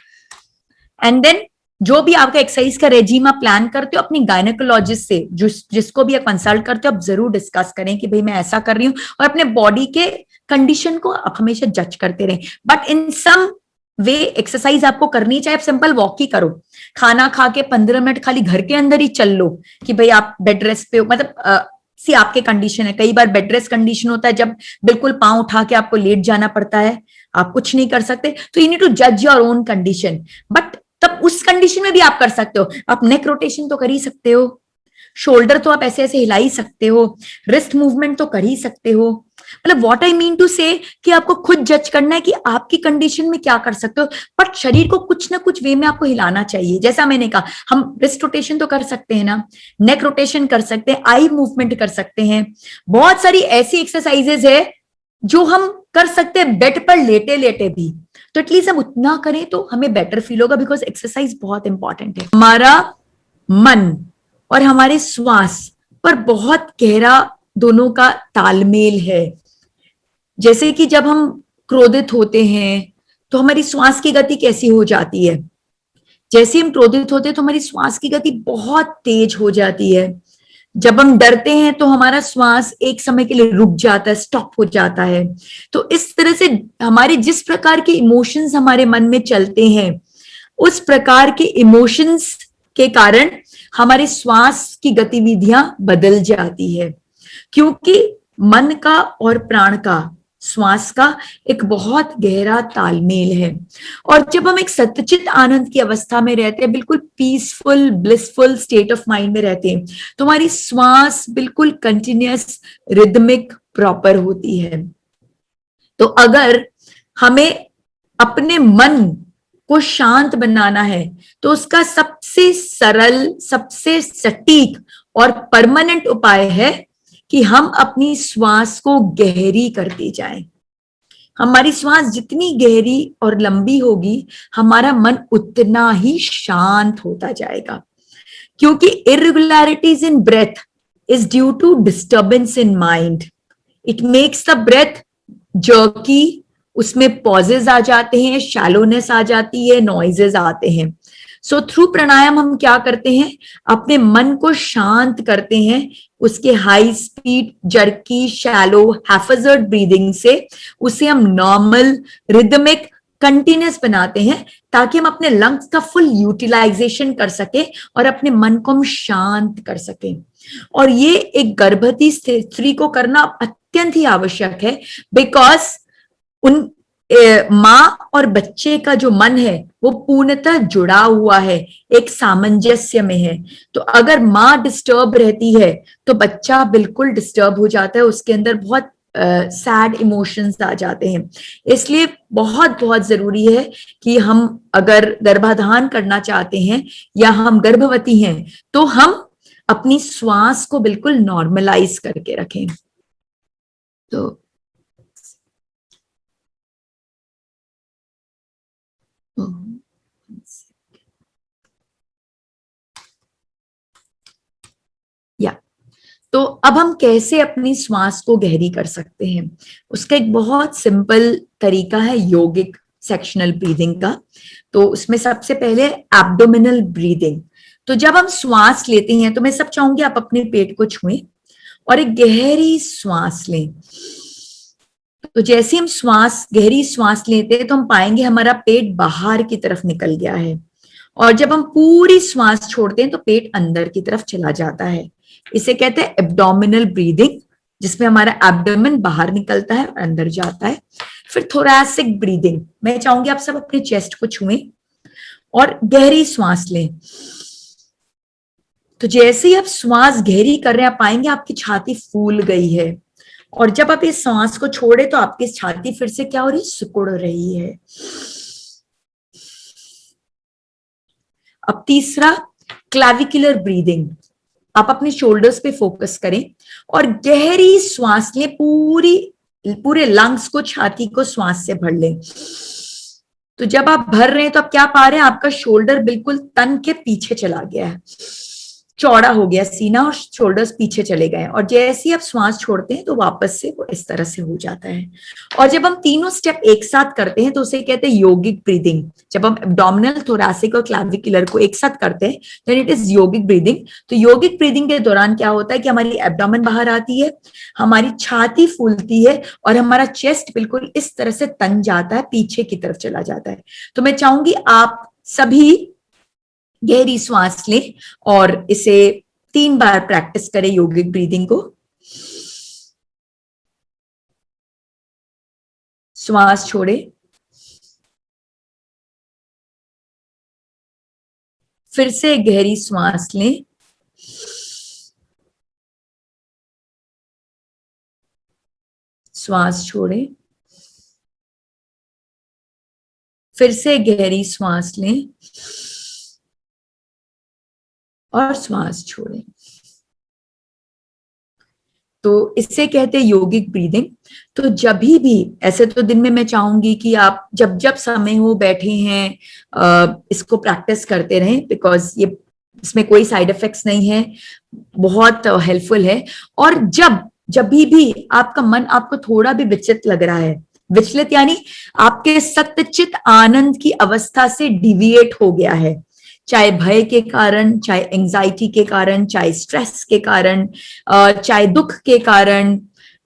And then जो भी आपका एक्सरसाइज का रेजिम आप प्लान करते हो अपनी गायनेकोलॉजिस्ट से, जिसको भी आप कंसल्ट करते हो, आप जरूर डिस्कस करें कि भाई मैं ऐसा कर रही हूँ, और अपने बॉडी के कंडीशन को आप हमेशा जज करते रहें। But in some way exercise आपको करनी, चाहे आप सिंपल वॉक ही करो, खाना खा के 15 मिनट खाली घर के अंदर ही चल लो कि भाई आप बेड रेस्ट पे, मतलब सी आपके कंडीशन है। कई बार बेड रेस्ट कंडीशन होता है जब बिल्कुल पांव उठा के आपको लेट जाना पड़ता है, आप कुछ नहीं कर सकते, तो यू नीड टू जज योर ओन कंडीशन। बट तब उस कंडीशन में भी आप कर सकते हो, आप नेक रोटेशन तो कर ही सकते हो, शोल्डर तो आप ऐसे ऐसे हिला ही सकते हो, रिस्ट मूवमेंट तो कर ही सकते हो। मतलब व्हाट आई मीन टू से कि आपको खुद जज करना है कि आपकी कंडीशन में क्या कर सकते हो, बट शरीर को कुछ ना कुछ वे में आपको हिलाना चाहिए। जैसा मैंने कहा, हम रिस्ट रोटेशन तो कर सकते हैं ना, नेक रोटेशन कर सकते हैं, आई मूवमेंट कर सकते हैं, बहुत सारी ऐसी एक्सरसाइजेज है जो हम कर सकते हैं बेड पर लेटे लेटे भी। तो एटलीस्ट हम उतना करें तो हमें बेटर फील होगा, बिकॉज एक्सरसाइज बहुत इंपॉर्टेंट है। हमारा मन और हमारे श्वास पर बहुत गहरा दोनों का तालमेल है। जैसे कि जब हम क्रोधित होते हैं तो हमारी श्वास की गति कैसी हो जाती है, जैसे हम क्रोधित होते हैं तो हमारी श्वास की गति बहुत तेज हो जाती है। जब हम डरते हैं तो हमारा श्वास एक समय के लिए रुक जाता है, स्टॉप हो जाता है। तो इस तरह से हमारे जिस प्रकार के इमोशंस हमारे मन में चलते हैं उस प्रकार के इमोशंस के कारण हमारे श्वास की गतिविधियां बदल जाती है, क्योंकि मन का और प्राण का, श्वास का एक बहुत गहरा तालमेल है। और जब हम एक सतचित आनंद की अवस्था में रहते हैं, बिल्कुल peaceful blissful state of mind में रहते हैं, तो हमारी श्वास बिल्कुल कंटिन्यूअस रिदमिक प्रॉपर होती है। तो अगर हमें अपने मन को शांत बनाना है तो उसका सबसे सरल, सबसे सटीक और परमानेंट उपाय है कि हम अपनी श्वास को गहरी करते जाएं। हमारी श्वास जितनी गहरी और लंबी होगी, हमारा मन उतना ही शांत होता जाएगा, क्योंकि irregularities in breath is due to disturbance in mind. It makes the breath jerky, उसमें पॉजेज आ जाते हैं, शैलोनेस आ जाती है, नॉइजेस आते हैं। सो थ्रू प्राणायाम हम क्या करते हैं, अपने मन को शांत करते हैं, उसके high speed jerky shallow haphazard breathing से उसे हम नॉर्मल रिदमिक कंटिन्यूस बनाते हैं, ताकि हम अपने लंग्स का फुल यूटिलाइजेशन कर सके और अपने मन को हम शांत कर सकें। और ये एक गर्भवती स्त्री को करना अत्यंत ही आवश्यक है, बिकॉज उन माँ और बच्चे का जो मन है वो पूर्णतः जुड़ा हुआ है, एक सामंजस्य में है। तो अगर माँ डिस्टर्ब रहती है तो बच्चा बिल्कुल डिस्टर्ब हो जाता है, उसके अंदर बहुत सैड इमोशंस आ जाते हैं। इसलिए बहुत बहुत जरूरी है कि हम अगर गर्भाधान करना चाहते हैं या हम गर्भवती हैं, तो हम अपनी श्वास को बिल्कुल नॉर्मलाइज करके रखें। तो या तो अब हम कैसे अपनी श्वास को गहरी कर सकते हैं, उसका एक बहुत सिंपल तरीका है योगिक सेक्शनल ब्रीदिंग का। तो उसमें सबसे पहले एब्डोमिनल ब्रीदिंग। तो जब हम श्वास लेते हैं तो मैं सब चाहूंगी आप अपने पेट को छुएं और एक गहरी श्वास लें। तो जैसे हम गहरी श्वास लेते हैं तो हम पाएंगे हमारा पेट बाहर की तरफ निकल गया है, और जब हम पूरी श्वास छोड़ते हैं तो पेट अंदर की तरफ चला जाता है। इसे कहते हैं एब्डोमिनल ब्रीदिंग, जिसमें हमारा एब्डोमेन बाहर निकलता है और अंदर जाता है। फिर थोरैसिक ब्रीदिंग, मैं चाहूंगी आप सब अपने चेस्ट को छुएं और गहरी श्वास लें। तो जैसे ही आप श्वास गहरी कर रहे हैं, आप पाएंगे आपकी छाती फूल गई है, और जब आप इस सांस को छोड़े तो आपकी छाती फिर से क्या हो रही है, सिकुड़ रही है। अब तीसरा क्लैविकुलर ब्रीदिंग, आप अपने शोल्डर्स पे फोकस करें और गहरी श्वास लें, पूरे लंग्स को, छाती को श्वास से भर लें। तो जब आप भर रहे हैं तो आप क्या पा रहे हैं, आपका शोल्डर बिल्कुल तन के पीछे चला गया है, चौड़ा हो गया सीना और शोल्डर्स पीछे चले गए। और जैसे ही आप श्वास छोड़ते हैं तो वापस से वो इस तरह से हो जाता है। और जब हम तीनों स्टेप एक साथ करते हैं तो उसे कहते हैं योगिक ब्रीदिंग। जब हम एब्डोमिनल, थोरैसिक और क्लैविकुलर को एक साथ करते हैं then it is yogic breathing. तो योगिक ब्रीदिंग के दौरान क्या होता है कि हमारी एब्डोमेन बाहर आती है, हमारी छाती फूलती है और हमारा चेस्ट बिल्कुल इस तरह से तन जाता है, पीछे की तरफ चला जाता है। तो मैं चाहूंगी आप सभी गहरी श्वास लें और इसे 3 बार प्रैक्टिस करें योगिक ब्रीदिंग को। श्वास छोड़े, फिर से गहरी श्वास लें, श्वास छोड़े, फिर से गहरी श्वास लें और श्वास छोड़ें। तो इससे कहते हैं योगिक ब्रीदिंग। तो जब भी ऐसे, तो दिन में मैं चाहूंगी कि आप जब जब समय हो बैठे हैं इसको प्रैक्टिस करते रहें, बिकॉज ये इसमें कोई साइड इफेक्ट्स नहीं है, बहुत हेल्पफुल है। और जब भी आपका मन आपको थोड़ा भी विचलित लग रहा है, विचलित यानी आपके सत्यचित आनंद की अवस्था से डिविएट हो गया है, चाहे भय के कारण, चाहे एंजाइटी के कारण, चाहे स्ट्रेस के कारण, चाहे दुख के कारण,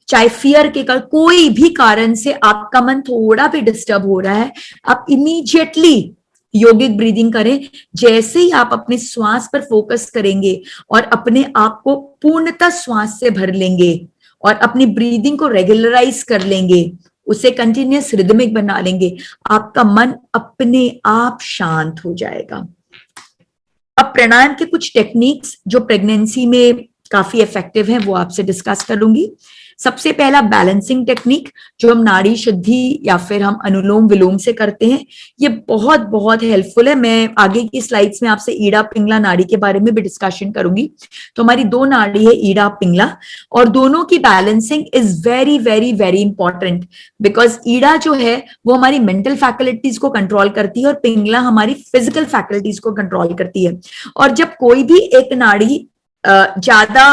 चाहे फियर के कारण, कोई भी कारण से आपका मन थोड़ा भी डिस्टर्ब हो रहा है, आप इमीडिएटली योगिक ब्रीदिंग करें। जैसे ही आप अपने श्वास पर फोकस करेंगे और अपने आप को पूर्णतः श्वास से भर लेंगे और अपनी ब्रीदिंग को रेगुलराइज कर लेंगे, उसे कंटिन्यूअस रिदमिक बना लेंगे, आपका मन अपने आप शांत हो जाएगा। अब प्राणायाम के कुछ टेक्निक्स जो प्रेगनेंसी में काफी इफेक्टिव हैं वो आपसे डिस्कस करूंगी। सबसे पहला बैलेंसिंग टेक्निक जो हम नाड़ी शुद्धि या फिर हम अनुलोम विलोम से करते हैं, ये बहुत बहुत हेल्पफुल है। मैं आगे की स्लाइड्स में आपसे ईड़ा पिंगला नाड़ी के बारे में भी डिस्कशन करूंगी। तो हमारी दो नाड़ी है ईड़ा पिंगला, और दोनों की balancing is very very very important, because Ida जो है वो हमारी मेंटल फैकल्टीज को कंट्रोल करती है और पिंगला हमारी फिजिकल फैकल्टीज को कंट्रोल करती है। और जब कोई भी एक नाड़ी ज्यादा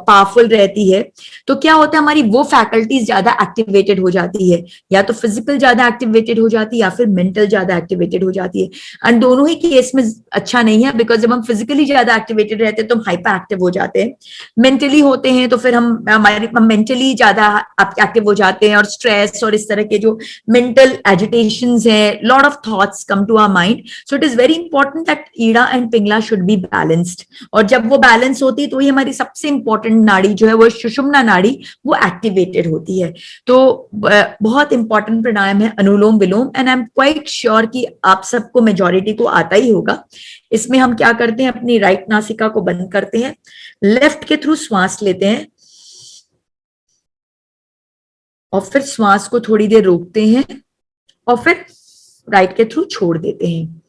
पावरफुल रहती है तो क्या होता है, हमारी वो फैकल्टीज ज्यादा एक्टिवेटेड हो जाती है, या तो फिजिकल ज्यादा एक्टिवेटेड हो जाती है या फिर मेंटल ज्यादा एक्टिवेटेड हो जाती है। एंड दोनों ही केस में अच्छा नहीं है, बिकॉज जब हम फिजिकली ज्यादा एक्टिवेटेड रहते हैं तो हम हाइपर एक्टिव हो जाते हैं, मेंटली होते हैं तो फिर हम मेंटली ज्यादा एक्टिव हो जाते हैं, और स्ट्रेस और इस तरह के जो मेंटल एजिटेशंस है, lot of thoughts come to our mind. So it is very important that Ida and Pingala should be balanced, और जब वो बैलेंस होती है तो ये हमारी सबसे इंपॉर्टेंट नाड़ी जो है वो सुषुम्ना नाड़ी, वो एक्टिवेटेड होती है। तो बहुत इंपॉर्टेंट प्राणायाम है anulom vilom, and I am quite sure कि आप सबको मेजॉरिटी को आता ही होगा। इसमें हम क्या करते हैं, अपनी राइट नासिका को बंद करते हैं, लेफ्ट के थ्रू श्वास लेते हैं और फिर श्वास को थोड़ी देर रोकते हैं और फिर राइट के थ्रू छोड़ देते हैं,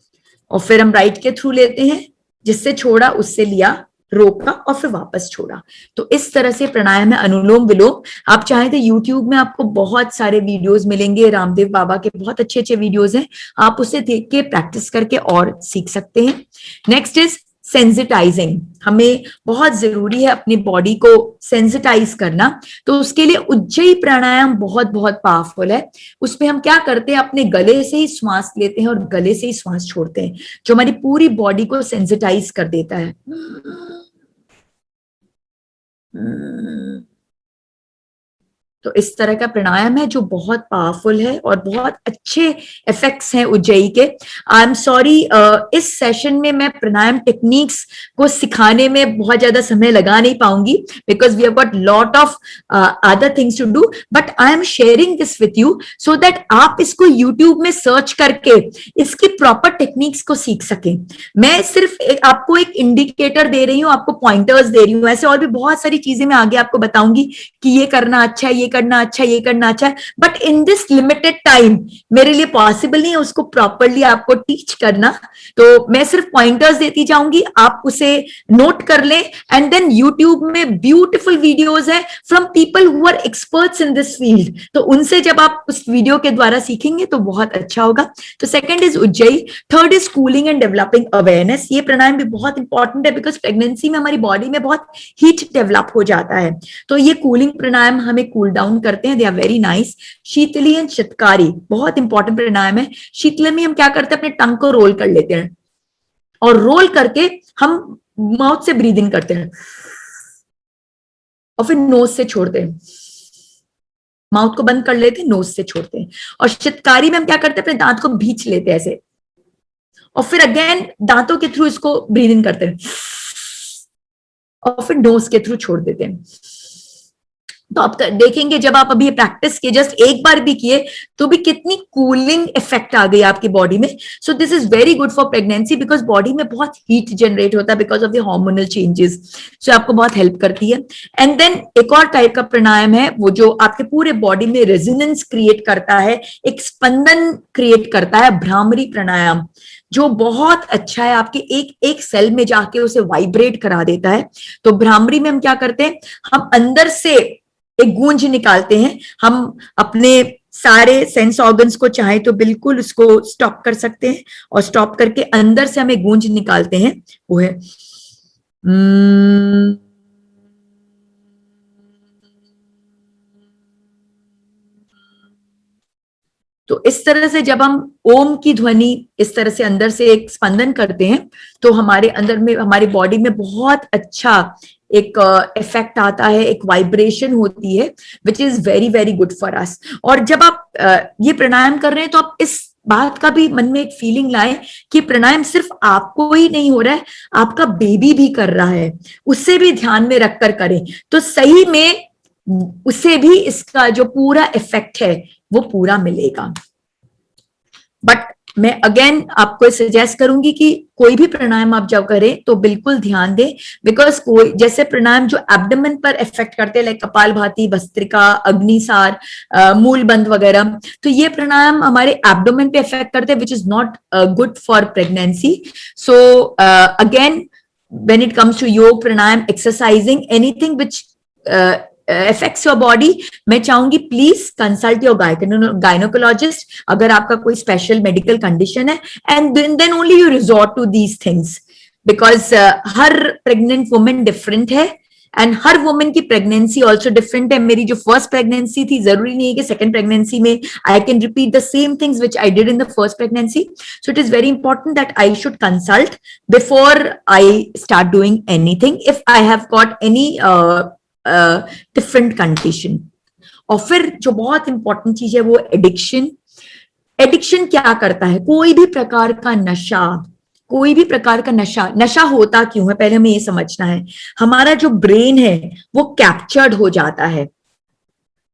और फिर हम राइट के थ्रू लेते हैं, जिससे छोड़ा उससे लिया, रोका और फिर वापस छोड़ा। तो इस तरह से प्राणायाम है अनुलोम विलोम। आप चाहें तो यूट्यूब में आपको बहुत सारे वीडियोस मिलेंगे, रामदेव बाबा के बहुत अच्छे अच्छे वीडियोस हैं, आप उसे देख के प्रैक्टिस करके और सीख सकते हैं। Next is sensitising. हमें बहुत जरूरी है अपनी बॉडी को सेंसिटाइज करना, तो उसके लिए उज्जयी प्राणायाम बहुत बहुत पावरफुल है। उसमें हम क्या करते हैं, अपने गले से ही श्वास लेते हैं और गले से ही श्वास छोड़ते हैं, जो हमारी पूरी बॉडी को सेंसिटाइज कर देता है। तो इस तरह का प्राणायाम है जो बहुत पावरफुल है और बहुत अच्छे इफेक्ट्स हैं उज्जयी के। आई एम सॉरी, इस सेशन में मैं प्राणायाम टेक्निक्स को सिखाने में बहुत ज्यादा समय लगा नहीं पाऊंगी, because we have got lot of other things to do, but I am sharing this with you so that आप इसको यूट्यूब में सर्च करके इसकी प्रॉपर टेक्निक्स को सीख सकें। मैं सिर्फ आपको एक इंडिकेटर दे रही हूँ, आपको पॉइंटर्स दे रही हूँ, ऐसे और भी बहुत सारी चीजें मैं आगे आपको बताऊंगी कि ये करना अच्छा है, ये करना अच्छा, ये करना अच्छा है, but in this limited time मेरे लिए पॉसिबल नहीं है उसको प्रॉपरली आपको टीच करना। तो मैं सिर्फ पॉइंटर्स देती जाऊंगी, आप उसे नोट कर लें, एंड देन यूट्यूब में ब्यूटीफुल वीडियोस है from people who are experts in this field, तो उनसे जब आप उस वीडियो के द्वारा सीखेंगे तो बहुत अच्छा होगा। तो second is Ujjayi, third is cooling and developing awareness. ये प्राणायाम भी बहुत इंपॉर्टेंट है, बिकॉज प्रेगनेंसी में हमारी बॉडी में बहुत हीट डेवलप हो जाता है, तो ये कूलिंग प्राणायाम हमें कूल डाउन करते हैं, they are very nice. Sheetali and chitkari बहुत इंपॉर्टेंट प्राणायाम है। शीतली में हम क्या करते हैं, अपने टंग को रोल कर लेते हैं और रोल करके हम माउथ से ब्रीदिंग करते हैं और फिर नोज से छोड़ते हैं, माउथ को बंद कर लेते हैं, नोज से छोड़ते हैं। और चित्कारी में हम क्या करते हैं, अपने दांत को भींच लेते हैं ऐसे, और फिर अगेन दांतों के थ्रू इसको ब्रीदिंग करते हैं और फिर नोज के थ्रू छोड़ देते हैं। तो आप देखेंगे जब आप अभी प्रैक्टिस किए, जस्ट एक बार भी किए, तो भी कितनी कूलिंग इफेक्ट आ गई आपकी बॉडी में। So this is very good for pregnancy, because body में बहुत हीट जनरेट होता है because of the hormonal changes, so आपको बहुत हेल्प करती है। एंड देन एक और टाइप का प्राणायाम है वो जो आपके पूरे बॉडी में रेजोनेंस क्रिएट करता है, एक स्पंदन क्रिएट करता है, भ्रामरी प्राणायाम, जो बहुत अच्छा है, आपके एक एक सेल में जाके उसे वाइब्रेट करा देता है। तो भ्रामरी में हम क्या करते हैं, हम अंदर से एक गूंज निकालते हैं, हम अपने सारे सेंस ऑर्गन्स को चाहे तो बिल्कुल उसको स्टॉप कर सकते हैं, और स्टॉप करके अंदर से हमें गूंज निकालते हैं, वो है तो इस तरह से जब हम ओम की ध्वनि इस तरह से अंदर से एक स्पंदन करते हैं तो हमारे अंदर में, हमारी बॉडी में बहुत अच्छा एक इफेक्ट आता है, एक वाइब्रेशन होती है, which is very very good for us. और जब आप ये प्राणायाम कर रहे हैं तो आप इस बात का भी मन में एक फीलिंग लाए कि प्राणायाम सिर्फ आपको ही नहीं हो रहा है, आपका बेबी भी कर रहा है, उससे भी ध्यान में रखकर करें, तो सही में उसे भी इसका जो पूरा इफेक्ट है वो पूरा मिलेगा। बट मैं अगेन आपको सजेस्ट करूंगी कि कोई भी प्राणायाम आप जब करें तो बिल्कुल ध्यान दें, बिकॉज कोई जैसे प्राणायाम जो एब्डोमेन पर इफेक्ट करते हैं, लाइक कपालभाति, भस्त्रिका, अग्निसार, मूल बंध वगैरह, तो ये प्राणायाम हमारे एब्डोमेन पे इफेक्ट करते हैं, which is not good for pregnancy. So again when it comes to yog, pranayama, exercising, anything which affects your body, मैं चाहूंगी प्लीज कंसल्ट योर गायनोकोलॉजिस्ट अगर आपका कोई स्पेशल मेडिकल कंडीशन है, and then only you resort to these things, because हर pregnant women different है and हर women की प्रेगनेंसी ऑल्सो डिफरेंट है। मेरी जो फर्स्ट प्रेगनेंसी थी, जरूरी नहीं है कि सेकंड प्रेगनेंसी में I can repeat the same things which I did in the first pregnancy. So it is very important that I should consult before I start doing anything if I have got any different condition. और फिर जो बहुत important चीज है वो addiction. Addiction क्या करता है? कोई भी प्रकार का नशा, कोई भी प्रकार का नशा होता क्यों है, पहले हमें ये समझना है। हमारा जो ब्रेन है वो कैप्चर्ड हो जाता है,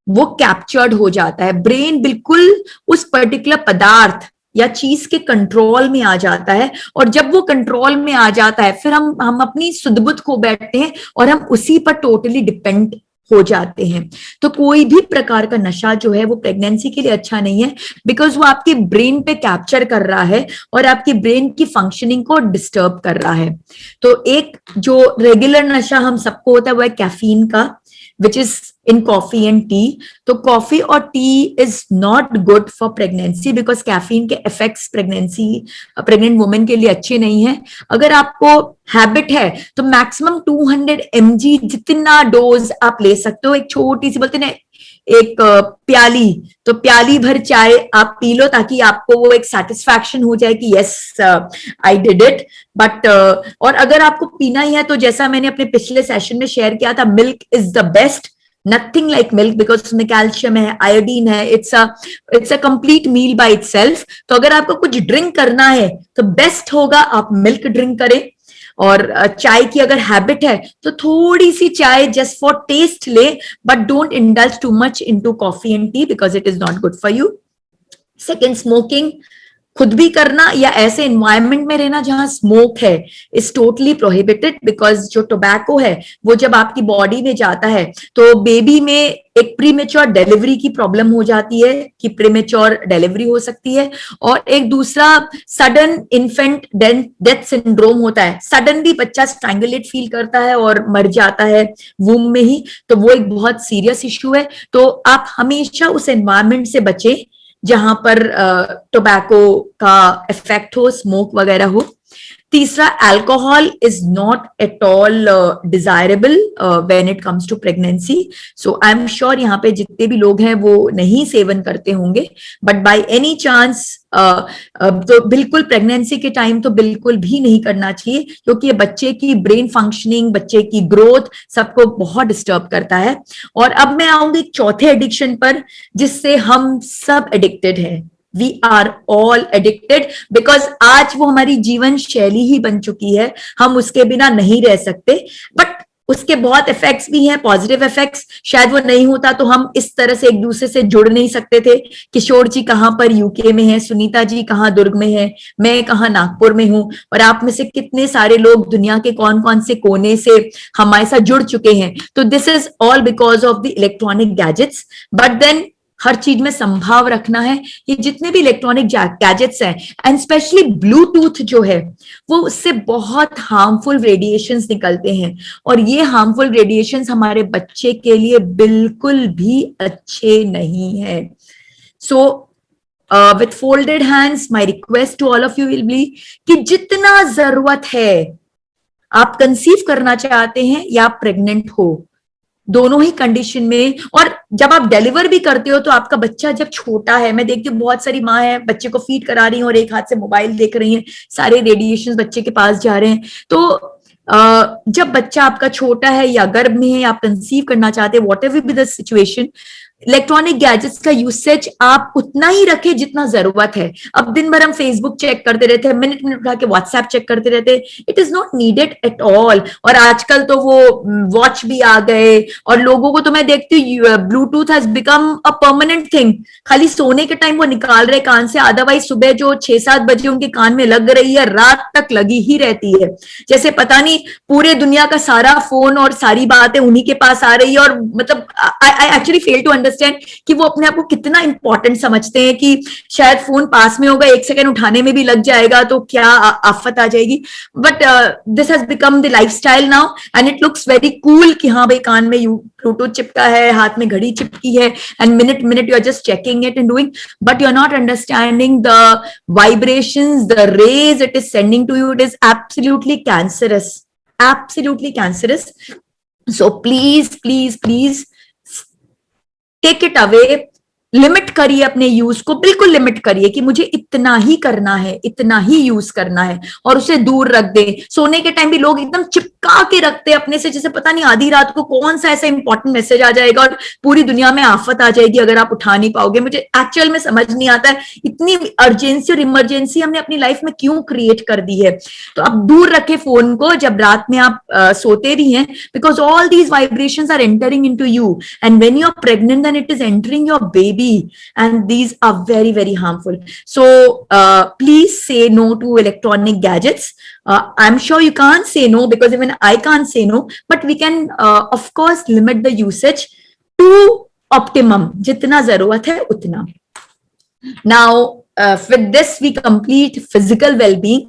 वो कैप्चर्ड हो जाता है, ब्रेन बिल्कुल उस पर्टिकुलर पदार्थ या चीज के कंट्रोल में आ जाता है, और जब वो कंट्रोल में आ जाता है फिर हम अपनी सुध-बुध खो बैठते हैं और हम उसी पर टोटली डिपेंड हो जाते हैं। तो कोई भी प्रकार का नशा जो है वो प्रेगनेंसी के लिए अच्छा नहीं है, बिकॉज वो आपके ब्रेन पे कैप्चर कर रहा है और आपकी ब्रेन की फंक्शनिंग को डिस्टर्ब कर रहा है। तो एक जो रेगुलर नशा हम सबको होता है वो है कैफीन का, which is in coffee and tea. तो कॉफी और T is not good for pregnancy, because caffeine के इफेक्ट्स प्रेग्नेंट वुमेन के लिए अच्छे नहीं है। अगर आपको हैबिट है तो मैक्सिमम 200 mg जितना डोज आप ले सकते हो। एक छोटी सी बोलते ना एक प्याली, तो प्याली भर चाय आप पी लो ताकि आपको वो एक सेटिस्फैक्शन हो जाए कि yes I did it. But और अगर आपको पीना ही है तो जैसा मैंने अपने पिछले सेशन में शेयर किया था, milk is the best, nothing like milk, because उसमें कैल्शियम है, आयोडीन है, it's a complete meal by itself. तो अगर आपको कुछ ड्रिंक करना है तो बेस्ट होगा आप मिल्क ड्रिंक करें। और चाय की अगर हैबिट है तो थोड़ी सी चाय जस्ट फॉर टेस्ट ले, but don't indulge too much into coffee and T because it is not good for you. Second, smoking खुद भी करना या ऐसे एनवायरनमेंट में रहना जहां स्मोक है इज टोटली प्रोहिबिटेड, बिकॉज जो टोबैको है वो जब आपकी बॉडी में जाता है तो बेबी में एक प्रीमेच्योर डिलीवरी की प्रॉब्लम हो जाती है कि प्रीमेच्योर डिलीवरी हो सकती है, और एक दूसरा सडन इन्फेंट डेथ सिंड्रोम होता है, सडनली बच्चा स्ट्रैंगुलेट फील करता है और मर जाता है वूम में ही, तो वो एक बहुत सीरियस इश्यू है। तो आप हमेशा उस एनवायरनमेंट से बचें जहां पर टोबैको का इफेक्ट हो, स्मोक वगैरह हो। तीसरा, alcohol is not at all desirable when it comes to pregnancy. So I am sure यहाँ पे जितने भी लोग हैं वो नहीं सेवन करते होंगे, बट बाय एनी चांस तो बिल्कुल प्रेगनेंसी के टाइम तो बिल्कुल भी नहीं करना चाहिए, क्योंकि ये बच्चे की ब्रेन फंक्शनिंग, बच्चे की ग्रोथ सबको बहुत डिस्टर्ब करता है। और अब मैं आऊंगी चौथे एडिक्शन पर, जिससे हम सब एडिक्टेड हैं। We are all addicted, because आज वो हमारी जीवन शैली ही बन चुकी है, हम उसके बिना नहीं रह सकते। बट उसके बहुत इफेक्ट्स भी हैं, पॉजिटिव इफेक्ट्स। शायद वो नहीं होता तो हम इस तरह से एक दूसरे से जुड़ नहीं सकते थे। किशोर जी कहाँ पर यूके में है, सुनीता जी कहाँ दुर्ग में है, मैं कहाँ नागपुर में हूँ, और आप में से कितने सारे लोग दुनिया के कौन कौन से कोने से हमारे साथ जुड़ चुके हैं। तो this is all because of the electronic gadgets. But then हर चीज में संभाव रखना है। ये जितने भी इलेक्ट्रॉनिक गैजेट्स हैं, एंड स्पेशली ब्लूटूथ जो है, वो उससे बहुत हार्मफुल रेडिएशंस निकलते हैं, और ये हार्मफुल रेडिएशंस हमारे बच्चे के लिए बिल्कुल भी अच्छे नहीं है। So with folded hands my request to all of you will be कि जितना जरूरत है, आप कंसीव करना चाहते हैं या आप प्रेग्नेंट हो, दोनों ही कंडीशन में, और जब आप डिलीवर भी करते हो तो आपका बच्चा जब छोटा है, मैं देखती हूँ बहुत सारी माँ है बच्चे को फीड करा रही हैं और एक हाथ से मोबाइल देख रही हैं, सारे रेडिएशन बच्चे के पास जा रहे हैं। तो जब बच्चा आपका छोटा है या गर्भ में है, आप कंसीव करना चाहते हैं, what ever be the situation, electronic gadgets का यूसेज आप उतना ही रखें जितना जरूरत है। अब दिन भर हम फेसबुक चेक करते रहते हैं, मिनट मिनट उठा के व्हाट्सएप चेक करते रहते हैं, it is not needed at all. और आजकल तो वो वॉच भी आ गए, और लोगों को तो मैं देखती हूँ Bluetooth has become a permanent thing. खाली सोने के टाइम वो निकाल रहे कान से, अदरवाइज सुबह जो 6-7 बजे उनके कान में लग रही है, रात तक लगी ही रहती है। जैसे पता नहीं पूरे दुनिया का सारा फोन और सारी बातें उन्हीं के पास आ रही है। और मतलब I actually fail to understand कि वो अपने आप को कितना इंपॉर्टेंट समझते हैं कि शायद फोन पास में होगा, 1 सेकंड उठाने में भी लग जाएगा तो क्या आफत आ जाएगी। But this has become the lifestyle now, and it looks very cool कि हाँ भाई कान में ब्लूटूथ चिपका है, हाथ में घड़ी चिपकी है, and minute minute you are just checking it and doing, but you are not understanding the vibrations, the rays it is sending to you. It is absolutely cancerous, absolutely cancerous. So please, please, please take it away. Limit करिए अपने use को, बिल्कुल limit करिए कि मुझे इतना ही करना है, इतना ही यूज करना है, और उसे दूर रख दे। सोने के टाइम भी लोग एकदम चिपका के रखते हैं अपने से, जैसे पता नहीं आधी रात को कौन सा ऐसा इंपॉर्टेंट मैसेज आ जाएगा और पूरी दुनिया में आफत आ जाएगी अगर आप उठा नहीं पाओगे। मुझे एक्चुअल में समझ नहीं आता है इतनी अर्जेंसी और इमरजेंसी हमने अपनी लाइफ में क्यों क्रिएट कर दी है। तो आप दूर रखे फोन को जब रात में आप सोते भी हैं, because all these vibrations are entering into you, and when you are pregnant then it is entering your baby, and these are very very harmful. So please say no to electronic gadgets. I'm sure you can't say no, because even I can't say no, but we can of course limit the usage to optimum, jitna zarurat hai utna. Now with this we complete physical well-being.